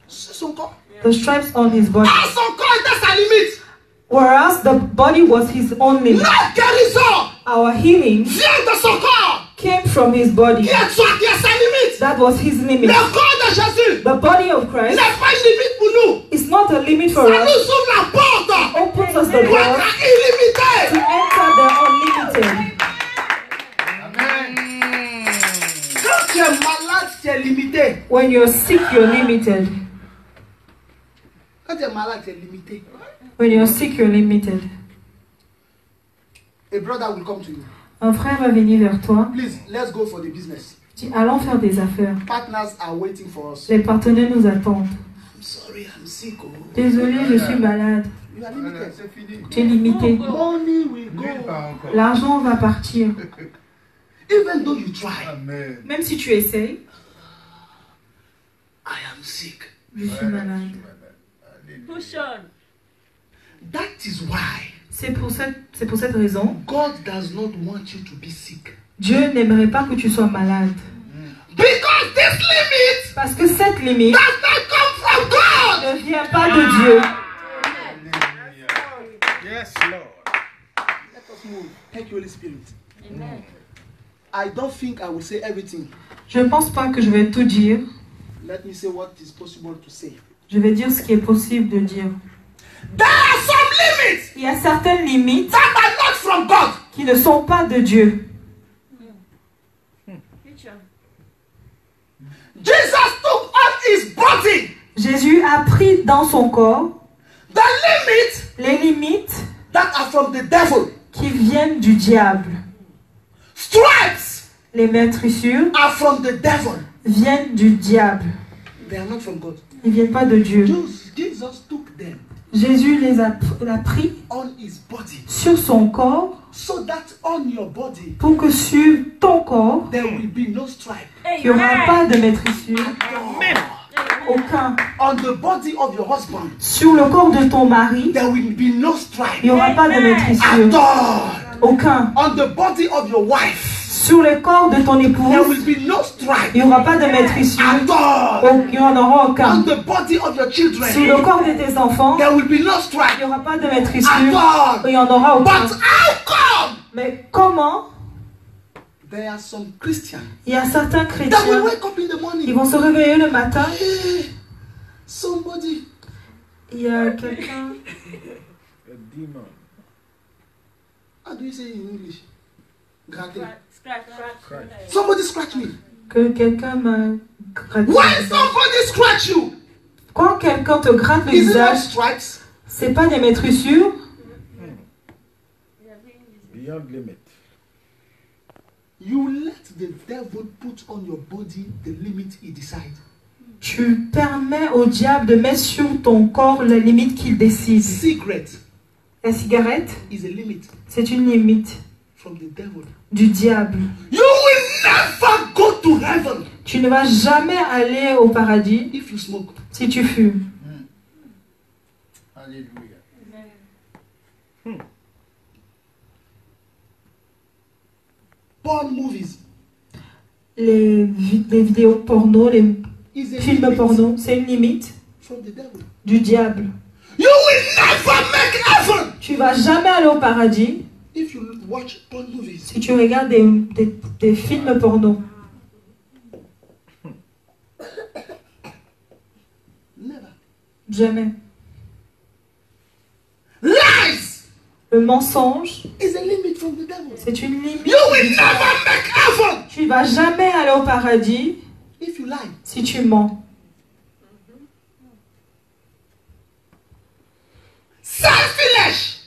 Sur son corps. The stripes on his body. Ah, son corps était sa limite. Whereas the body was his own limit. Notre guérison Our healing vient de son corps. came from his body. Qui est sa limite. That was his limit. Le corps de Jésus The body of n'est Christ pas une limite pour nous. is not a limit for Ça us. nous ouvre la porte Opens us the pour door être to illimité. enter the unlimited. Quand tu es malade, tu es limité. When you're sick, you're limited. Quand tu es malade, tu es limité. When you're sick, you're limited. A brother will come to you. Un frère va venir vers toi. Please, let's go for the business. Dis, allons faire des affaires. Partners are waiting for us. Les partenaires nous attendent. I'm sorry, I'm sick. Oh. Désolé, je suis malade. You are limited. C'est fini. Tu es limité. Money will Nulle go. part encore. L'argent va partir. Even though you try, Amen. Même si tu essayes, I am sick. je suis malade. Alléluia. That is why C'est pour cette raison, God does not want you to be sick. Dieu n'aimerait pas que tu sois malade. Because this limit Parce que cette limite does not come from God. ne vient pas de Dieu. Yes, Lord. Let us move. Thank you, Holy Spirit. I don't think I will say everything. Je ne pense pas que je vais tout dire. Let me say what is possible to say. Je vais dire ce qui est possible de dire. There are some limits Il y a certaines limites that are not from God. qui ne sont pas de Dieu. Jesus took on his body Jésus a pris dans son corps the limits les limites that are from the devil. qui viennent du diable. Stripes Les meurtrissures are from the devil. viennent du diable. They are not from God. Ils ne viennent pas de Dieu. Jesus took them Jésus les a pris on his body sur son corps so that on your body pour que sur ton corps, there will be no stripe. il n'y aura pas de meurtrissure. Aucun. On the body of your husband Sur le corps de ton mari, there will be no il stripe n'y aura pas de at meurtrissure. all. Aucun. On the body of your wife Sur le corps de ton there épouse, will be no stripe il n'y aura pas de meurtrissure. at all. Il n'y en aura On aucun. the body of your Sur children le corps de tes enfants, there will be no il n'y stripe aura pas de at meurtrissure. all. Il n'y en aura aucun. But how come Mais comment there are some Christians il y a certains that will chrétiens wake up in the qui morning? vont se réveiller le matin, Somebody, il y a quelqu'un, A demon. how do you say in English? Gratter. Scratch. Somebody scratch me. que quelqu'un m'a gratté. When somebody scratch you, Quand quelqu'un te gratte le is it not visage, stripes? c'est pas des meurtrissures, Beyond limit. You let the devil put on your body the limit he decides. tu permets au diable de mettre sur ton corps les limites qu'il décide. Cigarette La cigarette, is a limit c'est une limite from the devil. du diable. You will never go to heaven Tu ne vas jamais aller au paradis if you smoke. si tu fumes. Alléluia. Porn movies Les vidéos porno, les is a films limit porno, c'est une limite from the devil. du diable. You will never make heaven Tu vas jamais aller au paradis If you watch porn movies, Si tu regardes des films porno, never. jamais. Lies Le mensonge, is a limit from the devil. c'est une limite. You will never make heaven Tu ne vas jamais aller au paradis if you lie. si tu mens. Selfishness.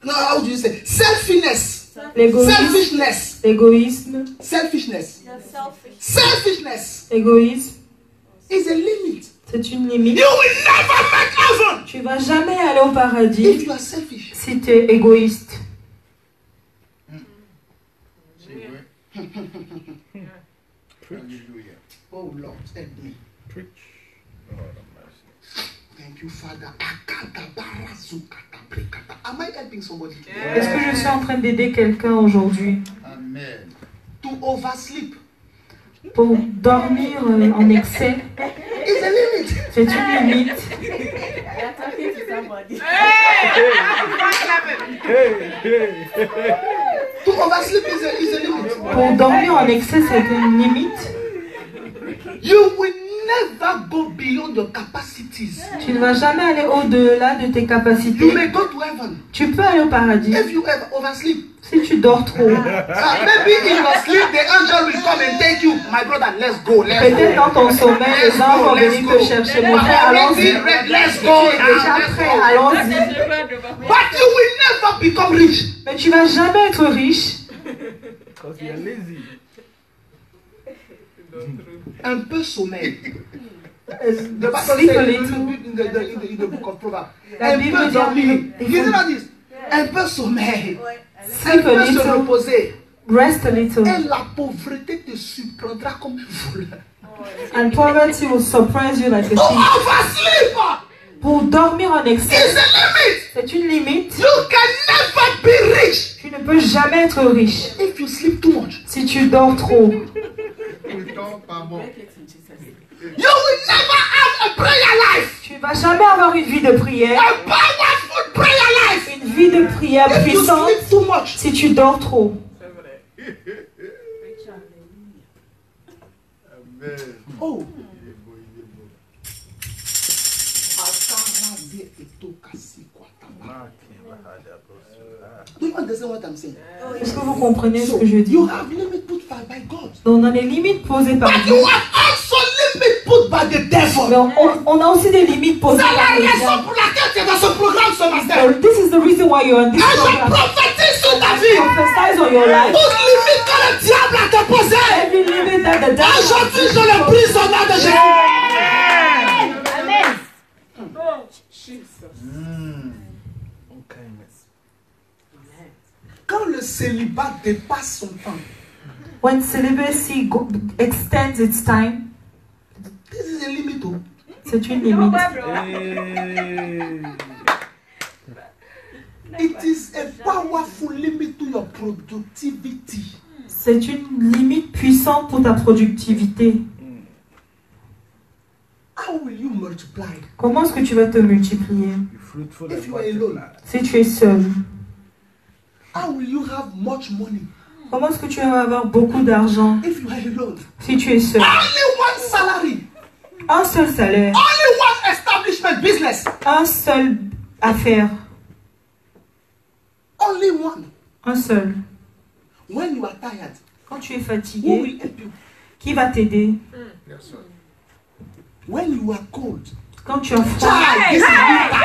No, how do you say? Selfishness. L'égoïsme, Selfishness. l'égoïsme, Selfishness. Selfish. Selfishness l'égoïsme, is a limit. c'est une limite. You will never make heaven Tu ne vas jamais aller au if paradis you are selfish. si tu es égoïste. Hallelujah. Oh Lord, help me. Preach. Lord have mercy. Thank you, Father. Am I helping somebody? Est-ce que je suis en train d'aider quelqu'un aujourd'hui Amen. To oversleep pour dormir en excès? is a limit. C'est une limite. You're talking to somebody. To oversleep is a limit. Pour dormir en excès, c'est une limite. You will never go beyond your capacities. Tu ne vas jamais aller au-delà de tes You capacités. may go to heaven Tu peux aller au paradis if you ever oversleep. si tu dors trop. Maybe in your sleep, the angel will come and take you. My brother, let's go. Let's Peut-être go. dans ton sommeil, les anges vont venir te chercher. Mon frère, allons-y. Let's Tu go. es déjà prêt, allons-y. But you will never become rich. Mais tu vas jamais être riche. Because you are lazy. Un peu sommeil. The Bible Sleep a says little. in the book of Proverbs. La Un Bible peu dit dormir. il You faut know this? Un peu sommeil. Un sleep a peu se little, reposer. rest a little. Et la pauvreté te surprendra comme un voleur. And poverty will surprise you like a thief. Oversleep Pour dormir en excès, is a limit. c'est une limite. You can never be rich Tu ne peux jamais être riche if you sleep too much. si tu dors trop. Pourtant, pas bon. You will never have a prayer life. Tu ne vas jamais avoir une vie de prière, A powerful prayer life. une vie de prière If you puissante sleep too much. si tu dors trop. Amen. Oh. Do you understand what I'm saying? Est-ce que vous comprenez ce que je dis? You have limit put by God. Donc, on a des limites posées par But Dieu, you have also limit put by the mais devil. on a aussi des limites posées C'est par la le raison diable. pour laquelle tu es dans ce programme ce matin. So this is the reason why you're on this Et je program. prophétise sur ta vie. Prophesize on your life. Toute limite que le diable a te posée. Every limit that the devil Aujourd'hui, je le brise au nom de Jésus. Amen. Quand le célibat dépasse son temps, when celibacy extends its time, this is a limit. Oh. c'est une limite. It is a powerful limit to your productivity. C'est une limite puissante pour ta productivité. How will you multiply Comment est-ce que tu vas te multiplier Be fruitful if and you are alone? multiply. si tu es seul? How will you have much money Comment est-ce que tu vas avoir beaucoup d'argent if you are alone? si tu es seul? Only one salary, Un seul salaire, only one establishment business, un seul affaire, only one. un seul. When you are tired, Quand tu es who fatigué, will help you? qui va t'aider? Personne. When you are cold, Quand tu as froid, child, this is winter.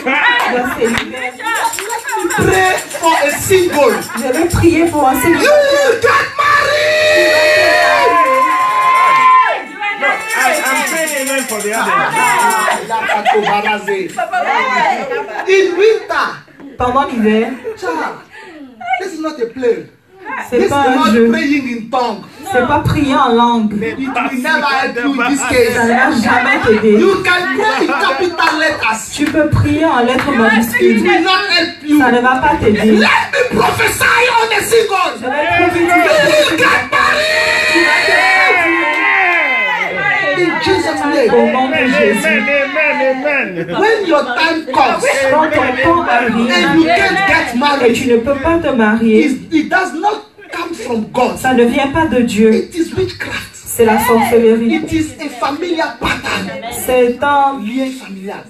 tu vas célibataire. Pray for a single. Je vais prier pour un You célibataire. will get married. I'm saying amen for the other. In winter, Pendant l'hiver, child, this is not a play. c'est This is pas un not jeu. praying in tongue. C'est pas prier en langue. It will never help you in this Ça case. ne va jamais t'aider. You can pray in capital letters. Tu peux prier en lettres It majuscules. will not help you. Ça ne va pas t'aider. Let me prophesy on a Je single. vais You prophétiser. will get married. In Jesus' name. Au nom de Jésus. Amen. when your time comes Quand ton temps and arrive you can't get et married, tu ne peux pas te marier, it does not come from God. ça ne vient pas de Dieu. It is witchcraft. C'est la sorcellerie. It is a familiar pattern. C'est un Lien familial.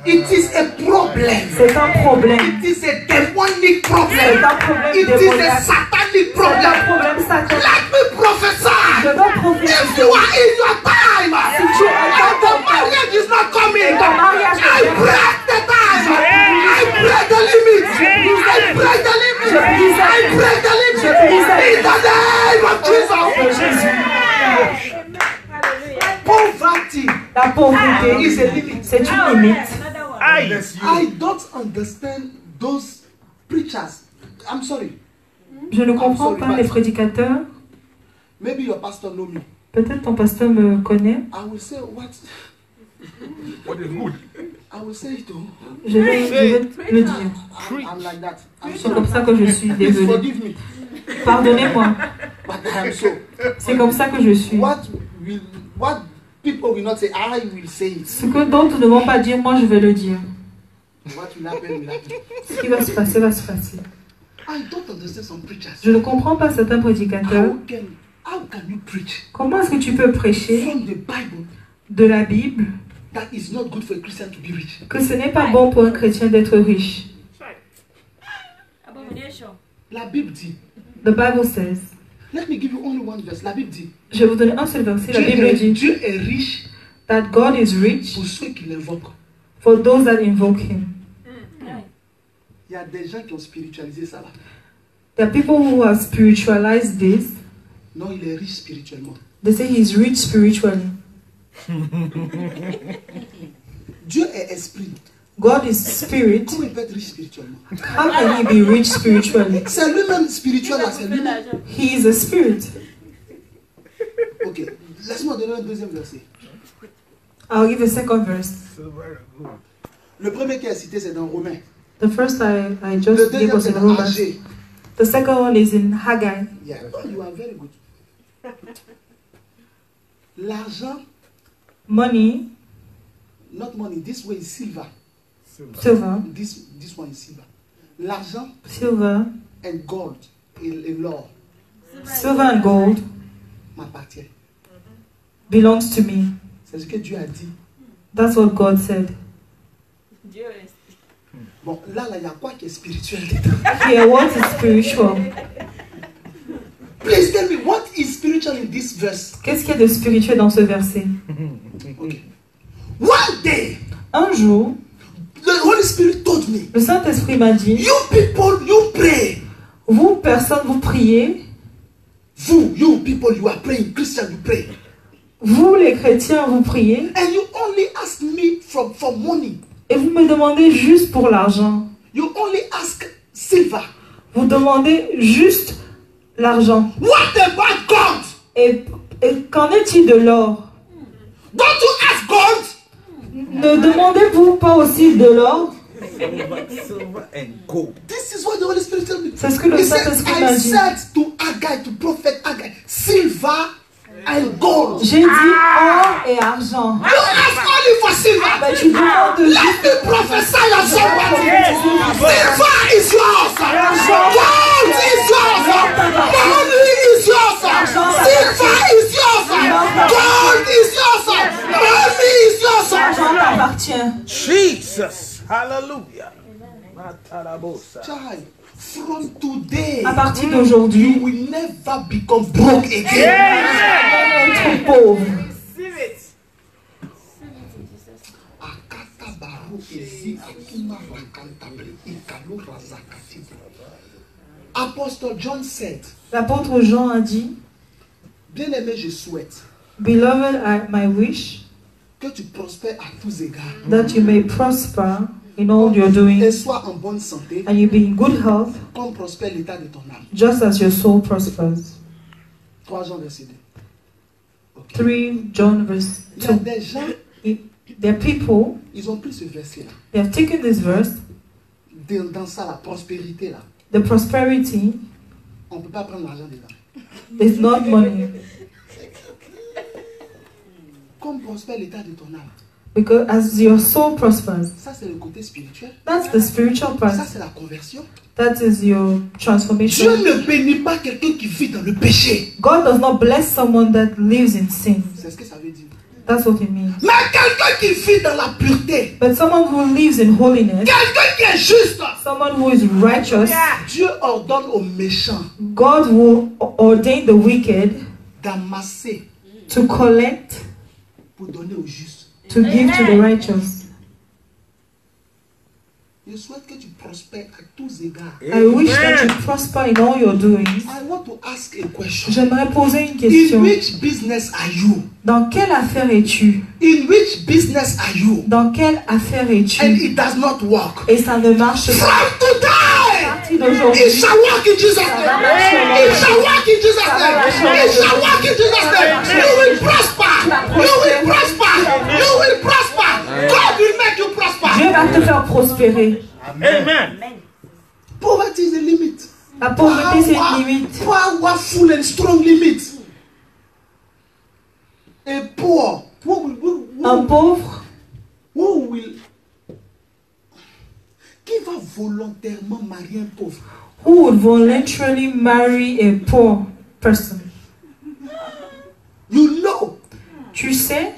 It is a problem. C'est un problème. It is a demonic C'est problem. un problème It is a démoniaque. satanic C'est un problem. problème satanique. Let me Je prophesy. dois If prophétiser. you are in your time tu es and the marriage is not coming, Et ton mariage I ne vient break the time. I break the limit. I break the limit. Je brise I break the limit. Je brise In the name of de Jesus. Jésus. Poverty La pauvreté, is a limit. c'est une limite. I don't understand those preachers. I'm sorry. Je ne comprends pas les prédicateurs. Maybe your pastor know me. Peut-être ton pasteur me connaît. I will say what? What is good? I will say it. Je vais le dire. I'm like that. I'm C'est sorry. comme ça que je suis. Please Désolée. forgive me. Pardonnez-moi. But I am so. C'est comme ça que je suis. What people will not say, I will say it. Ce que d'autres ne vont pas dire, moi je vais le dire. What will happen will happen. Ce qui va se passer, va se passer. I don't understand some preachers. Je ne comprends pas certains prédicateurs. How can you preach Comment est-ce que tu peux prêcher from the Bible de la Bible that is not good for a Christian to be rich? que ce n'est pas bon pour un chrétien d'être riche? Abomination. La Bible dit. The Bible says. Let me give you only one verse. La Bible dit. Je vais vous donner un seul verset. La Bible dit Dieu est riche that God is rich pour ceux qui l'invoquent. for those that invoke Him. Il y a des gens qui ont spiritualisé ça là. There are people who have spiritualized this. Non, il est riche spirituellement. They say He's rich spiritually. Dieu est esprit. God is spirit. Comment il peut être riche spirituellement? How can He be rich spiritually? C'est lui-même spirituel là, c'est lui-même. He is a spirit. Ok, laisse-moi donner un deuxième verset. I'll give a second verse. Le premier qui est cité, c'est dans Romains. The first I Le just gave deuxième, was c'est in dans Romans. Agé. The second one is in Haggai. Yeah. Oh, you are very good. L'argent, Money, not money, this way is silver. silver, This one is silver. L'argent silver, and gold et l'or silver and gold m'appartient. belongs to me. C'est ce que Dieu a dit. That's what God said. Dieu est. Bon, là, il y a quoi qui est spirituel dedans? Here, what is spiritual? Please tell me, what is spiritual in this verse? Qu'est-ce qu'il y a de spirituel dans ce verset? Okay. One day, Un jour, the Holy Spirit told me, le Saint-Esprit m'a dit, you people, you pray. vous, personne, vous priez. Vous, you people, you are praying. Christian, you pray. Vous, les chrétiens, vous priez. And you only ask me for money. Et vous me demandez juste pour l'argent. You only ask silver. Vous demandez juste l'argent. What about gold? Et qu'en est-il de l'or? Don't you ask gold? Ne demandez-vous pas aussi de l'or? Silver and gold. This is what the Holy Spirit told me. C'est ce que le He said, Saint-Esprit m'a I dit. said to Haggai, to prophet Haggai, silver and gold. J'ai dit or et argent. You ask only for silver. Ben, tu demandes Let juste me prophesy on somebody. Silver is yours. Gold is yours. Money is yours. Silver is yours. Gold is yours. Money is yours. l'argent t'appartient. Jesus. Hallelujah. Matarabosa. Child, from today, À partir d'aujourd'hui, you will never become broke again. être pauvre. Apostle John said, L'apôtre Jean a dit, bien-aimé, je souhaite Beloved, my wish que tu prospères à tous égards that you may prosper in all you're doing et sois en bonne santé, and you be in good health, comme prospère l'état de ton âme. just as your soul prospers. 3 Jean verset 2. Ok. 3 John verse Il y a 2. des gens, There are people, ils ont pris ce verset-là. they have taken this verse, Dans ça, la prospérité, là, the prosperity on ne peut pas prendre l'argent dedans. is not money. Comme prospères l'état de ton âme. Because as your soul prospers, Ça, c'est le côté spirituel. that's the spiritual part. Ça, c'est la conversion. That is your Dieu transformation. ne bénit pas quelqu'un qui vit dans le péché. God does not bless someone that lives in sin. C'est ce que ça veut dire. That's what it means. Mais quelqu'un qui vit dans la pureté, But someone who lives in holiness, quelqu'un qui est juste, someone who is righteous, Dieu ordonne aux méchants God will ordain the wicked d'amasser to collect, pour donner aux justes. to give to the righteous. Je souhaite que tu prospères à tous égards. I wish that you prosper in all your doings. I want to ask a question. J'aimerais poser une In question. which business are you? Dans quelle affaire es-tu? In which business are you? Dans quelle affaire And es-tu? it does not work. Et ça ne marche pas. From today, À partir d'aujourd'hui, it shall work in Jesus' name. It shall work in Jesus' name. It shall work in Jesus' name. You will prosper. You will prosper. You will prosper. God will make you prosper. Dieu va te faire prospérer. Amen. Poverty is a limit. La pauvreté, c'est une limite. Powerful and strong limit. A poor. Un pauvre Who will? Qui va volontairement marier un pauvre? who would voluntarily marry a poor person. You know, Tu sais,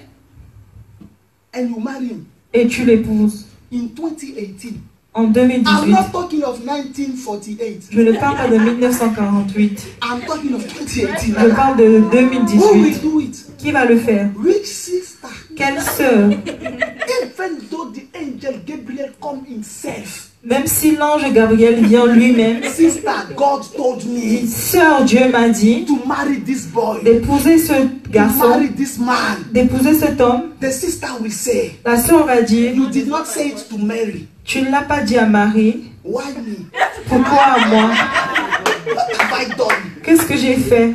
and you marry him et tu l'épouses. in 2018. En I'm 2018. not talking of 1948. Je ne parle pas de 1948. I'm talking of 2018. Je parle de Who will 2018. do it? Qui va le faire? Which sister? Quelle sœur? Even though the angel Gabriel come himself, Même si l'ange Gabriel vient lui-même, sister, God told me sœur, Dieu m'a dit to marry this boy, d'épouser ce to garçon, marry this man. d'épouser cet homme. The sister will say, La sœur va dire, you did not say it to Mary. tu ne l'as pas dit à Marie. Why me? Pourquoi à moi? What have I done? Qu'est-ce que j'ai fait?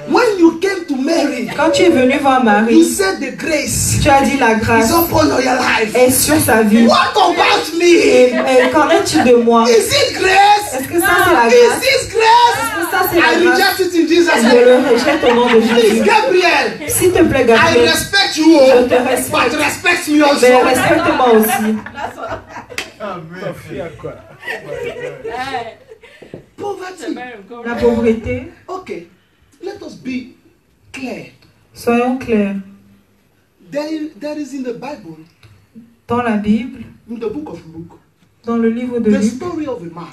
When you came to Mary, Quand tu es venu voir you Marie, said the grace tu as dit la is grâce upon your life. est sur sa vie. What about Et, me? qu'en est-il de moi? Is it grace? Est-ce que ça c'est la Is grâce? this Est-ce grace? que ça c'est I la grâce? reject it in Jesus' Je le name. rejette au nom de Please, Jésus. Gabriel, S'il te plaît, I Gabriel, respect you, je te but respecte. respect me Mais also. respecte-moi aussi. Poverty. La pauvreté, Okay, let us be clear. soyons clairs. There is in the Bible, Dans la Bible, in the book of Luke, dans le livre de the Luc, story of a man,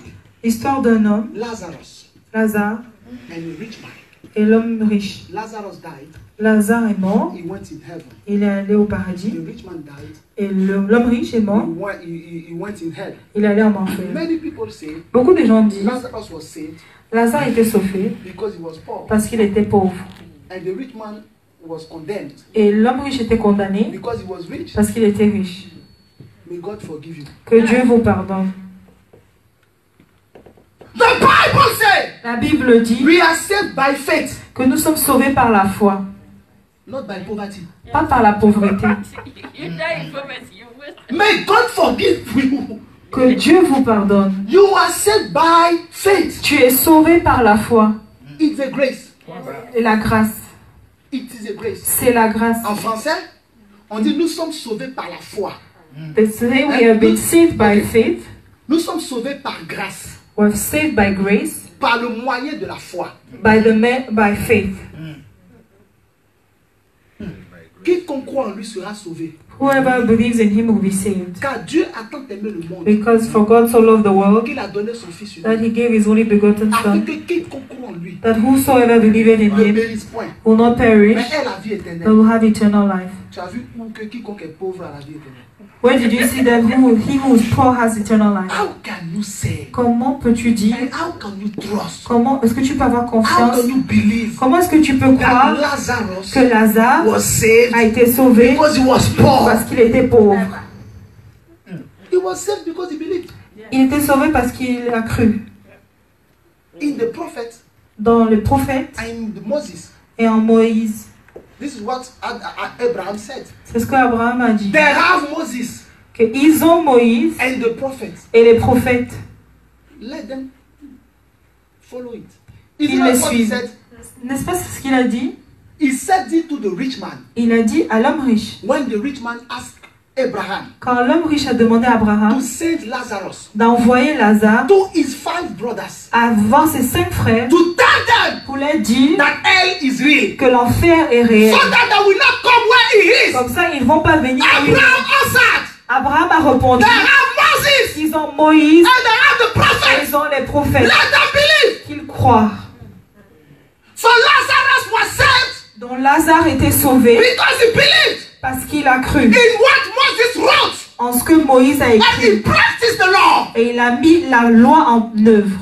l'histoire d'un homme, Lazarus, Lazare, and a rich man. et l'homme riche. Lazarus died. Lazare est mort, He went in heaven. il est allé au The paradis. rich man died. Et l'homme riche est mort, He went in hell. il est allé en enfer. Many people say Beaucoup de gens disent, Lazarus was saved Lazare était sauvé because he was poor, parce qu'il était pauvre. and the rich man was condemned Et l'homme riche était condamné because he was rich. parce qu'il était riche. May God forgive you. Que Dieu vous pardonne. The Bible says La Bible dit we are saved by faith, que nous sommes sauvés par la foi, not by poverty. pas par la pauvreté. You die in poverty, you waste. May God forgive you. Que Dieu vous pardonne. You are saved by faith. Tu es sauvé par la foi It's a grace. et la grâce. It is a grace. C'est la grâce. En français, on dit nous sommes sauvés par la foi. They say we have been saved by faith. Nous sommes sauvés par grâce, We're saved by grace, par le moyen de la foi. by faith. Quiconque croit en lui sera sauvé. Whoever believes in him will be saved. Car Dieu a tant aimé le monde Because for God so loved the world qu'il a donné son Fils that unique. he gave his only begotten Afin Son, que quiconque croit en lui that whosoever believeth in ne him périsse point, will not perish, mais ait la vie but éternelle. will have eternal life. Tu as vu où que quiconque est pauvre a la vie éternelle. Where did you see that he who is poor has eternal life? How can you say? Comment peux-tu dire? And how can you trust? Comment est-ce que tu peux avoir How confiance? can you believe Comment est-ce que tu peux that croire Lazarus que Lazare was saved a été sauvé because he was poor? parce qu'il était pauvre? He was saved because he believed Il était sauvé parce qu'il a cru in the prophet dans les prophètes and in the Moses. et en Moïse. This is what Abraham said. C'est ce qu'Abraham a dit. They have Moses Qu'ils ont Moïse and the prophets. et les prophètes. Let them follow it. Ils Isn't les that what he suivent. said? N'est-ce pas ce qu'il a dit? He said it to the rich man. Il a dit à l'homme riche, When the rich man asked Abraham quand l'homme riche a demandé à to Abraham send Lazarus d'envoyer Lazare to his 5 brothers, à voir ses 5 frères to tell them pour leur dire that hell is real, que l'enfer est réel. so that they will not come where he is. Comme ça, ils ne vont pas venir. Abraham answered, Abraham a répondu, they have Moses ils ont Moïse and they have the et prophets. ils ont les prophètes. Let them believe. Qu'ils croient. So Lazarus was saved Donc Lazare était sauvé because he believed parce qu'il a cru in what Moses wrote, en ce que Moïse a and he écrit practiced the law. et il a mis la loi en œuvre.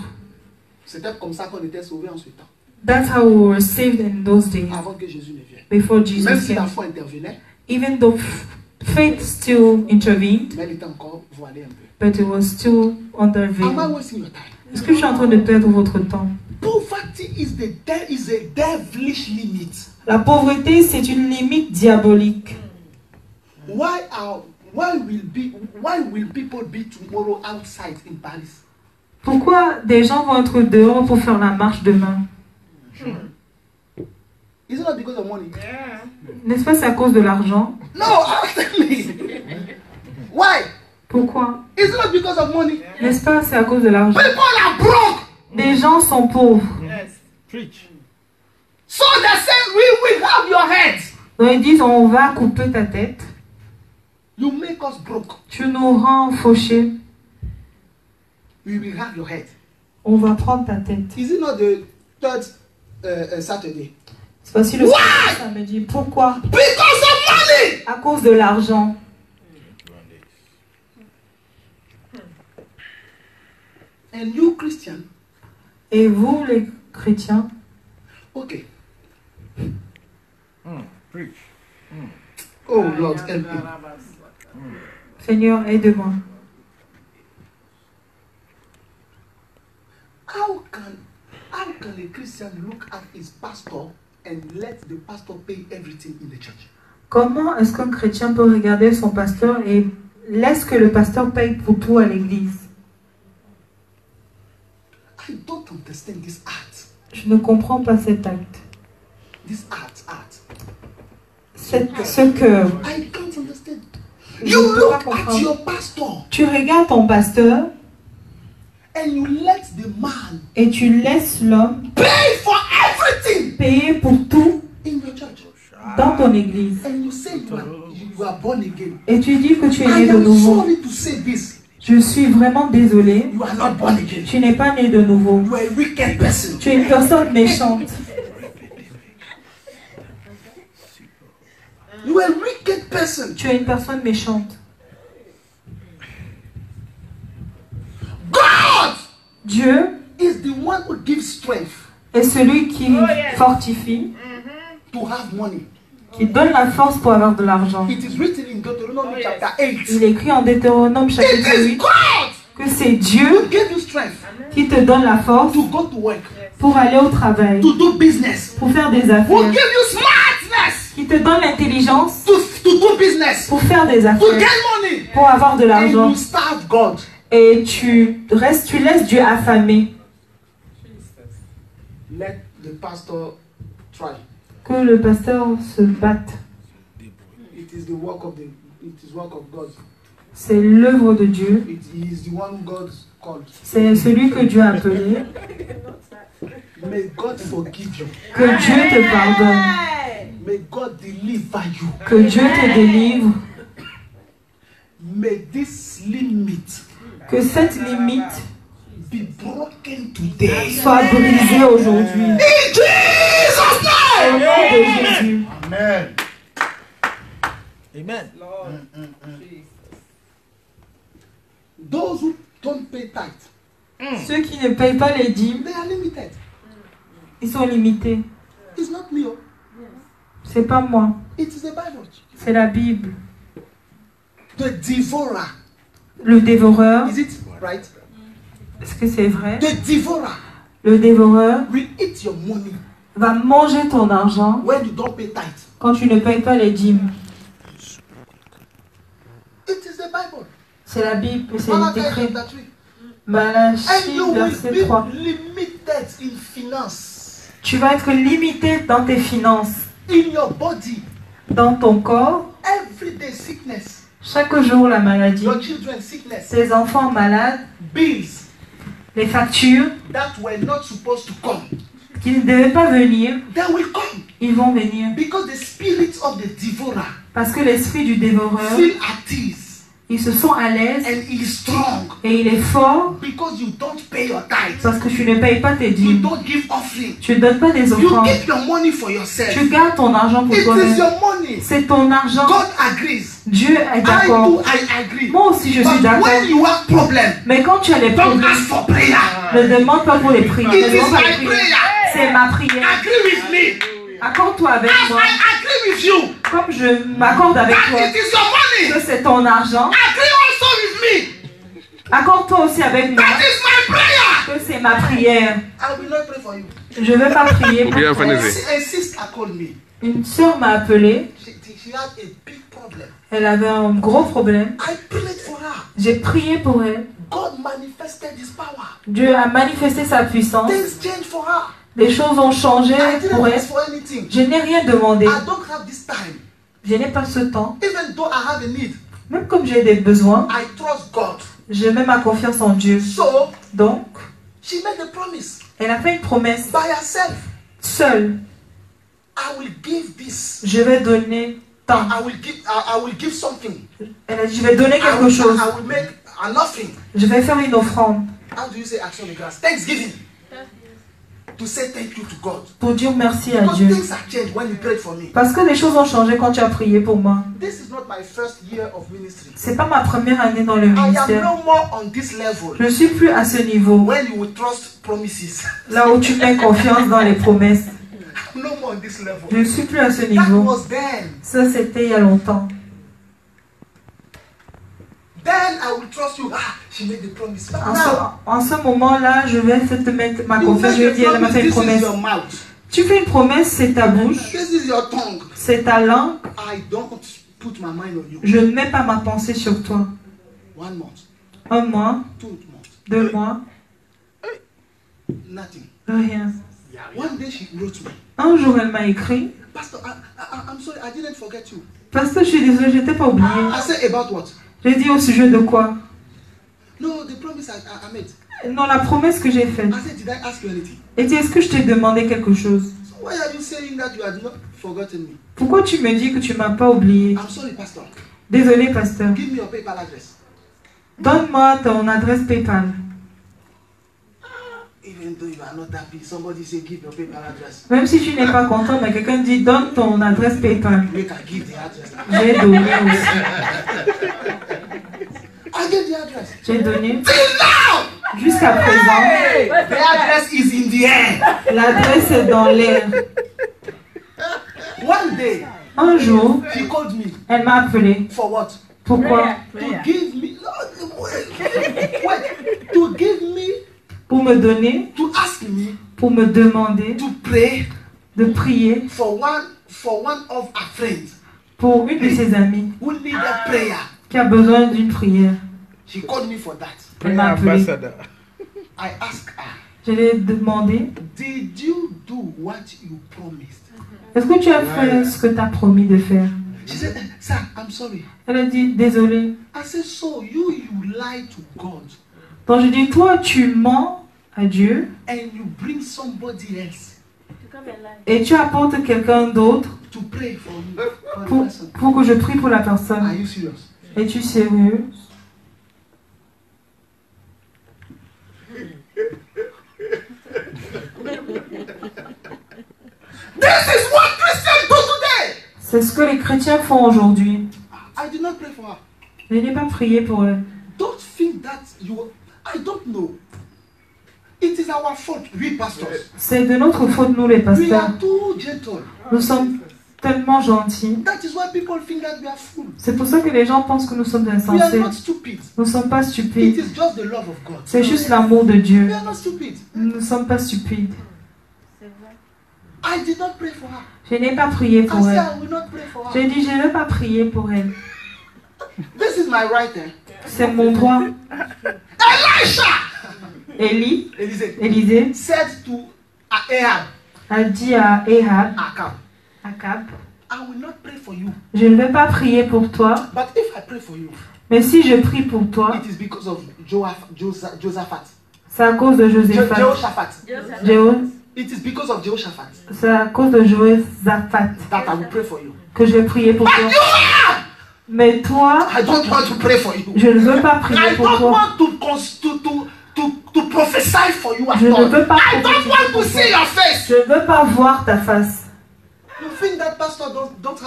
C'était comme ça qu'on était sauvés en ce temps, That's how we were saved in those days, avant que Jésus ne vienne. before Même Jesus si la came. foi intervenait, Even though faith still intervened, mais elle était encore voilée un peu. but it was still under Am I veil. wasting your time? Est-ce que je suis en train de perdre votre temps? Poverty is a devilish limit. La pauvreté, c'est une limite diabolique. Why will people be tomorrow outside in Paris? Pourquoi des gens vont être dehors pour faire la marche demain? Is it not because of money? N'est-ce pas c'est à cause de l'argent? No, ask me. Why? Pourquoi? Is it not because of money? N'est-ce pas c'est à cause de l'argent? People are broke. Des gens sont pauvres. Preach. So they say we will have your head. Donc ils disent on va couper ta tête. You make us broke. Tu nous rends fauchés. We will have your head. On va prendre ta tête. Is it not the third Saturday? C'est facile le Why? samedi. Pourquoi? Because of money. À cause de l'argent. And you Christian, Et vous les chrétiens, okay. Preach. Oh Lord, help me. Seigneur, aide-moi. How can a Christian look at his pastor and let the pastor pay everything in the church? Comment est-ce qu'un chrétien peut regarder son pasteur et laisse que le pasteur paye pour tout à l'église? I don't understand this art. Je ne comprends pas cet acte. This art. Ce cœur. I can't understand. Je You ne peux pas look at comprendre. your pastor Tu regardes ton pasteur and you let the man et tu laisses l'homme pay for everything payer pour tout in your church. dans ton église. And you say you are born again. Et tu dis que tu es I né de am nouveau. sorry to say this. Je suis vraiment désolé. You are not born again. Tu n'es pas né de nouveau. You are a wicked person. Tu es une personne méchante. You are a wicked person. Tu es une personne méchante. God Dieu is the one who gives strength est celui qui fortifie, to have money. qui donne la force pour avoir de l'argent. It is written in Deuteronomy chapter 8. Il est écrit en Deutéronome It chapitre is 8 God que c'est Dieu who gives you strength qui te donne la force to go to work, pour aller au travail, to do business, pour faire des who affaires, give you smartness qui te donne l'intelligence to do business, pour faire des to affaires, get money, pour avoir de and l'argent. you starve God. Et tu laisses Dieu affamé. Let the pastor try. Que le pasteur se batte. It is work of God. C'est l'œuvre de Dieu. It is the one God called. C'est celui que Dieu a appelé. May God forgive you. Que Dieu te pardonne. May God deliver you. Que Dieu te délivre. May this limit Que cette limite be broken today. soit brisée aujourd'hui. In Jesus' Au name. nom de Jésus. Amen. Amen. Those who don't pay tithe, Ceux qui ne payent pas les dîmes, they are limited. ils sont limités. It's not me. Oh. C'est pas moi, It is the Bible. c'est la Bible. The devourer. Le dévoreur, Is it right? est-ce que c'est vrai? The devourer Le dévoreur will eat your money va manger ton argent when you don't pay tithe. quand tu ne payes pas les dîmes. It is the Bible. C'est la Bible, c'est Malachi écrit. chapter 3. And Malachie, you will verset be 3. limited in finance. Tu vas être limité dans tes finances. In your body, Dans ton corps, everyday sickness, chaque jour la maladie, your children's sickness, tes enfants malades, bills les factures that were not supposed to come, qui ne devaient pas venir, they will come. ils vont venir. Because the spirit of the devourer Parce que l'esprit du dévoreur, feel at ease ils se sont à l'aise and he is strong et il est fort because you don't pay your tithes. parce que tu ne payes pas tes You dîmes. don't give offering. Tu ne donnes pas des You offrandes. keep your money for yourself. Tu gardes ton argent pour It is toi-même. your money. C'est ton argent. God agrees. Dieu est I d'accord. too, I agree. Moi aussi, je suis But d'accord. when you have problem, Mais quand tu as les don't problèmes, ask for prayer. ne demande pas pour les prières. It Ne is demande pas les my prières. prayer. C'est ma prière. Agree with me. Accorde-toi avec As moi. I agree with you, Comme je m'accorde avec that toi it is your money. que c'est ton argent, Agree also with me. accorde-toi aussi avec moi That is my prayer. que c'est ma prière. I will not pray for you. Je ne vais pas prier pour Bien, toi. Fanny. A sister called me. Une sœur m'a appelé. She had a big problem. Elle avait un gros problème. I prayed for her. J'ai prié pour elle. God manifested his power. Dieu a manifesté sa puissance. Things changed for her. Les choses ont changé I didn't pour elle. ask for anything. Je n'ai rien demandé. I don't have this time. Je n'ai pas ce temps. Even though I have a need, Même comme j'ai des besoins, I trust God. je mets ma confiance en Dieu. So Donc, she made a promise elle a fait une promesse. by herself. Seule, I will give this. je vais donner tant. I will give something. Elle a dit, je vais donner I quelque will, chose. I will make an offering. Je vais faire une offrande How do you say action of grace? Thanksgiving. To say thank you to God. pour dire merci à Because Dieu. things have changed when you prayed for me. Parce que les choses ont changé quand tu as prié pour moi. This is not my first year of ministry. C'est pas ma première année dans le I am ministère. no more on this level. Je ne suis plus à ce niveau. When you will trust promises. Là où tu mets confiance dans les promesses. No more on this level. Je ne suis plus à ce That niveau. was then. Ça, c'était il y a longtemps. Then I will trust you. Ah, she made the promise. But En now, ce moment-là, je vais te mettre ma you confiance. Je make vais a dire, elle m'a promise. fait une This is promesse. your mouth. Tu fais une promesse, c'est ta bouche, This is your tongue. c'est ta langue. I don't put my mind on you. Je ne mets pas ma pensée sur toi. 1 month, Un mois, 2 months, 2 mois, nothing. rien. One day she wrote me. Un jour, elle m'a écrit. Pastor, I'm sorry, I didn't forget you. Pasteur, je suis désolée, je t'ai pas oublié. I said about what? J'ai dit au sujet de quoi? No, the promise I made. Non, la promesse que j'ai faite. I said, did I ask you anything? Et dit, est-ce que je t'ai demandé quelque chose? So why are you saying that you had not forgotten me? Pourquoi tu me dis que tu m'as pas oublié? I'm sorry, Pastor. Désolé, pasteur. Give me your PayPal address. Donne-moi ton adresse PayPal. Even though you are not happy, somebody say give your PayPal address. Même si tu n'es pas content, mais quelqu'un dit, donne ton adresse PayPal. Make her give the address. J'ai donné aussi. I gave the address. J'ai donné. Till now, Jusqu'à présent, the address is in the air. l'adresse est dans l'air. One day, Un jour, she called me. elle m'a appelé. For what? Pourquoi? To give me. No, wait. To give me. Pour me donner, To ask me pour me demander to pray de prier for one of our friends pour une de ses amies who needed prayer. qui a besoin d'une prière. She called me for that. Elle m'a appelé. Ambassador. I asked her, Je lui ai demandé, did you do what you promised? est-ce que tu as fait ce que tu as promis de faire? She said, sir, I'm sorry. Elle a dit, désolé. I said, so you lie to God Donc je dis, toi tu mens à Dieu and you bring somebody else et tu apportes quelqu'un d'autre to pray for me, for the person. pour que je prie pour la Are personne. you serious? Es-tu sérieux? This is what Christians do today. C'est ce que les chrétiens font aujourd'hui. I did not pray for her. Je n'ai pas prié pour elle. Don't think that you. I don't know. It is our fault, we pastors. C'est de notre faute, nous les We pasteurs. are too gentle. Nous sommes tellement gentils. That is why people think that we are fools. C'est pour ça que les gens pensent que nous sommes We are insensés. not stupid. Nous ne sommes pas It stupides. is just the love of God. C'est juste l'amour de Dieu. We are not stupid. Nous ne sommes pas stupides. I did not pray for her. Je n'ai pas prié I pour said elle. I will not pray for her. J'ai dit, je ne vais pas prier pour elle. This is my right hand. C'est mon droit. Elisha, Élisée said to Ahab, a dit à Ahab, Akab, à Cap. I will not pray for you. Je ne vais pas prier pour toi, But if I pray for you, mais si je prie pour toi, it is because of Josaphat. c'est à cause de Josaphat. Jehoshaphat. It is because of Jehoshaphat C'est à cause de Josaphat that I will pray for you. que je vais prier pour toi. Mais toi, I don't want to pray for you. je ne veux pas prier I pour don't toi. want to prophesy for you at Je ne all. veux pas I don't prophétiser want pour to toi. see your face. Je ne veux pas voir ta face. You think that pastor don't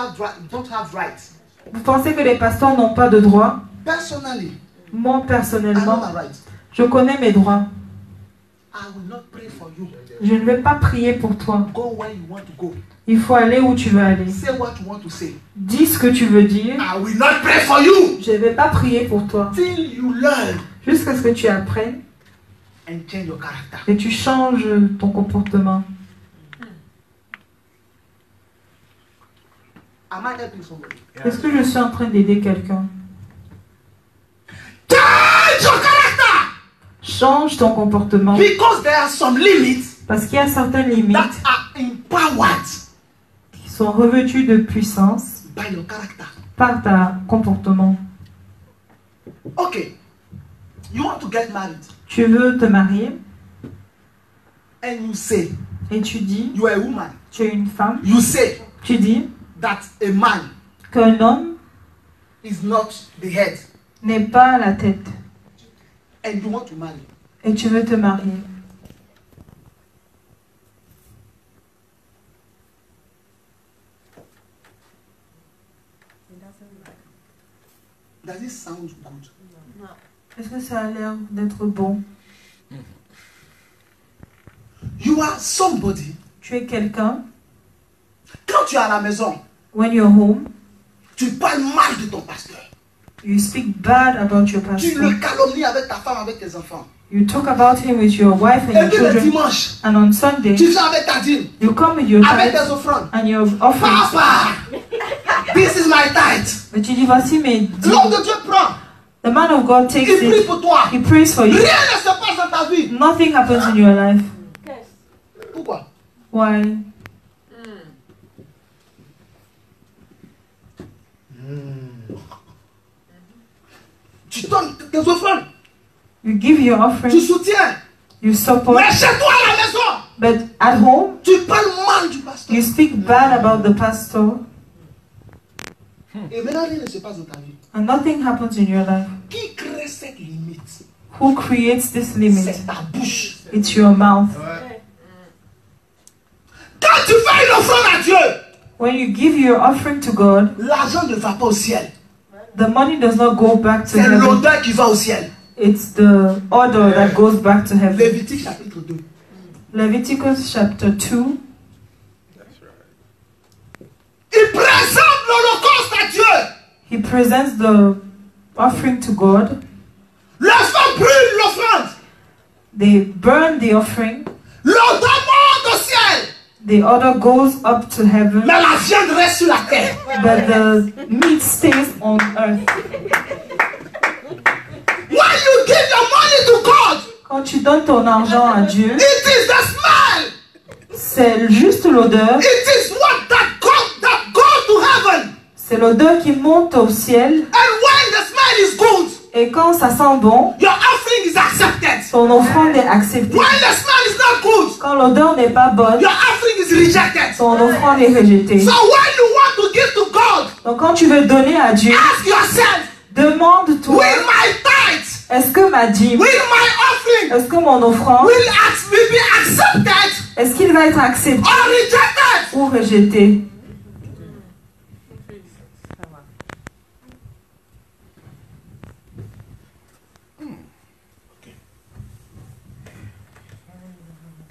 have rights? Vous pensez que les pasteurs n'ont pas de droits? Personally, Moi, I know personnellement, my rights. je connais mes droits. I will not pray for you. Je ne vais pas prier pour toi. Go where you want to go. Il faut aller où tu veux aller. Say what you want to say. Dis ce que tu veux dire. I will not pray for you Je ne vais pas prier pour toi. till you learn Jusqu'à ce que tu apprennes and change your character. et tu changes ton comportement. Am I helping somebody? Est-ce que je suis en train d'aider quelqu'un? Change your character! Change ton comportement. Because there are some limits Parce qu'il y a certaines limites that are empowered qui sont revêtues de puissance by your character. par ta comportement. Okay, you want to get married Tu veux te marier and you say et tu dis, you are a woman. tu es une femme, You say tu dis that a man qu'un homme is not the head n'est pas la tête and you want to marry. et tu veux te marier. Does it sound good? Est-ce que ça a l'air d'être bon? You are somebody. Tu es quelqu'un, Quand tu es à la maison, when you're home, tu parles mal de ton pasteur. you speak bad about your Tu le pastor. calomnies avec ta femme, avec tes enfants. You talk about him with your wife and Et your puis le children. dimanche, And on Sunday, tu viens avec ta dîme, you come with your avec tithes tes offrandes. and your offerings. Papa, this is my tithe. Mais tu dis, voici mes dîmes. L'homme de Dieu prend. The man of God takes Il prie it. pour toi. He prays for you. Rien ne se passe dans ta vie. Nothing happens in your life. Pourquoi? Why? Tu donnes tes offrandes. You give your Tu offering, soutiens. you support, Mais chez toi à la maison, but at home, tu parles mal du pasteur. you speak bad about the pastor, Et maintenant, rien ne se passe dans ta vie. and nothing happens in your life. Qui crée cette limite? Who creates this limit? C'est ta bouche. It's your mouth. Quand tu fais une offrande à Dieu, When you give your offering to God, l'argent ne va pas au ciel. the money does not go back to C'est heaven. l'odeur qui va au ciel. It's the order that goes back to heaven. Lévitique chapitre 2. Leviticus chapter 2. Il présente l'holocauste à Dieu. He presents the offering to God. Les femmes brûlent l'offrande. They burn the offering. L'odeur monte au ciel. The order goes up to heaven. Mais la viande reste sur la terre. But the meat stays on earth. When you give your money to God, Quand tu donnes ton argent à Dieu, it is the smell. c'est juste l'odeur. It is what that goes to heaven. C'est l'odeur qui monte au ciel. And when the smell is good, Et quand ça sent bon, your offering is accepted. ton offrande est acceptée. When the smell is not good, Quand l'odeur n'est pas bonne, your offering is rejected. ton offrande est rejetée. So when you want to give to God, Donc quand tu veux donner à Dieu, ask yourself, demande-toi, will my tithe, est-ce que ma dîme, will my offering, est-ce que mon offrande, will be accepted est-ce qu'il va être accepté or rejected? ou rejeté?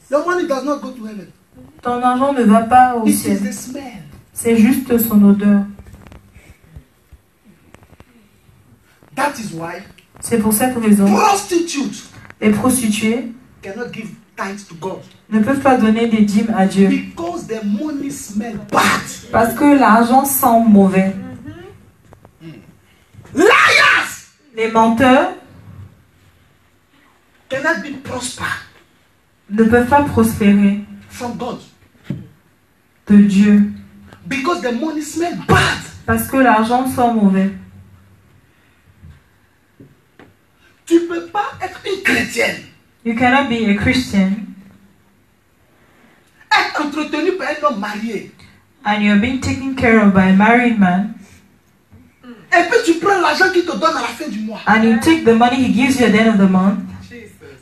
Your money does not go to heaven. Ton argent ne va pas au It is ciel. the smell. C'est juste son odeur. That is why C'est pour cette raison, prostitutes les prostituées cannot give tithes to God. ne peuvent pas donner des dîmes à Dieu. Because the money smell bad. Parce que l'argent sent mauvais. Liars Les menteurs cannot be prosper ne peuvent pas prospérer from God. de Dieu. Because the money smells bad. Parce que l'argent sent mauvais. Tu ne peux pas être une chrétienne, You cannot be a Christian être entretenu par un homme marié, and you're being taken care of by a married man, et puis tu prends l'argent qu'il te donne à la fin du mois. and you take the money he gives you at the end of the month,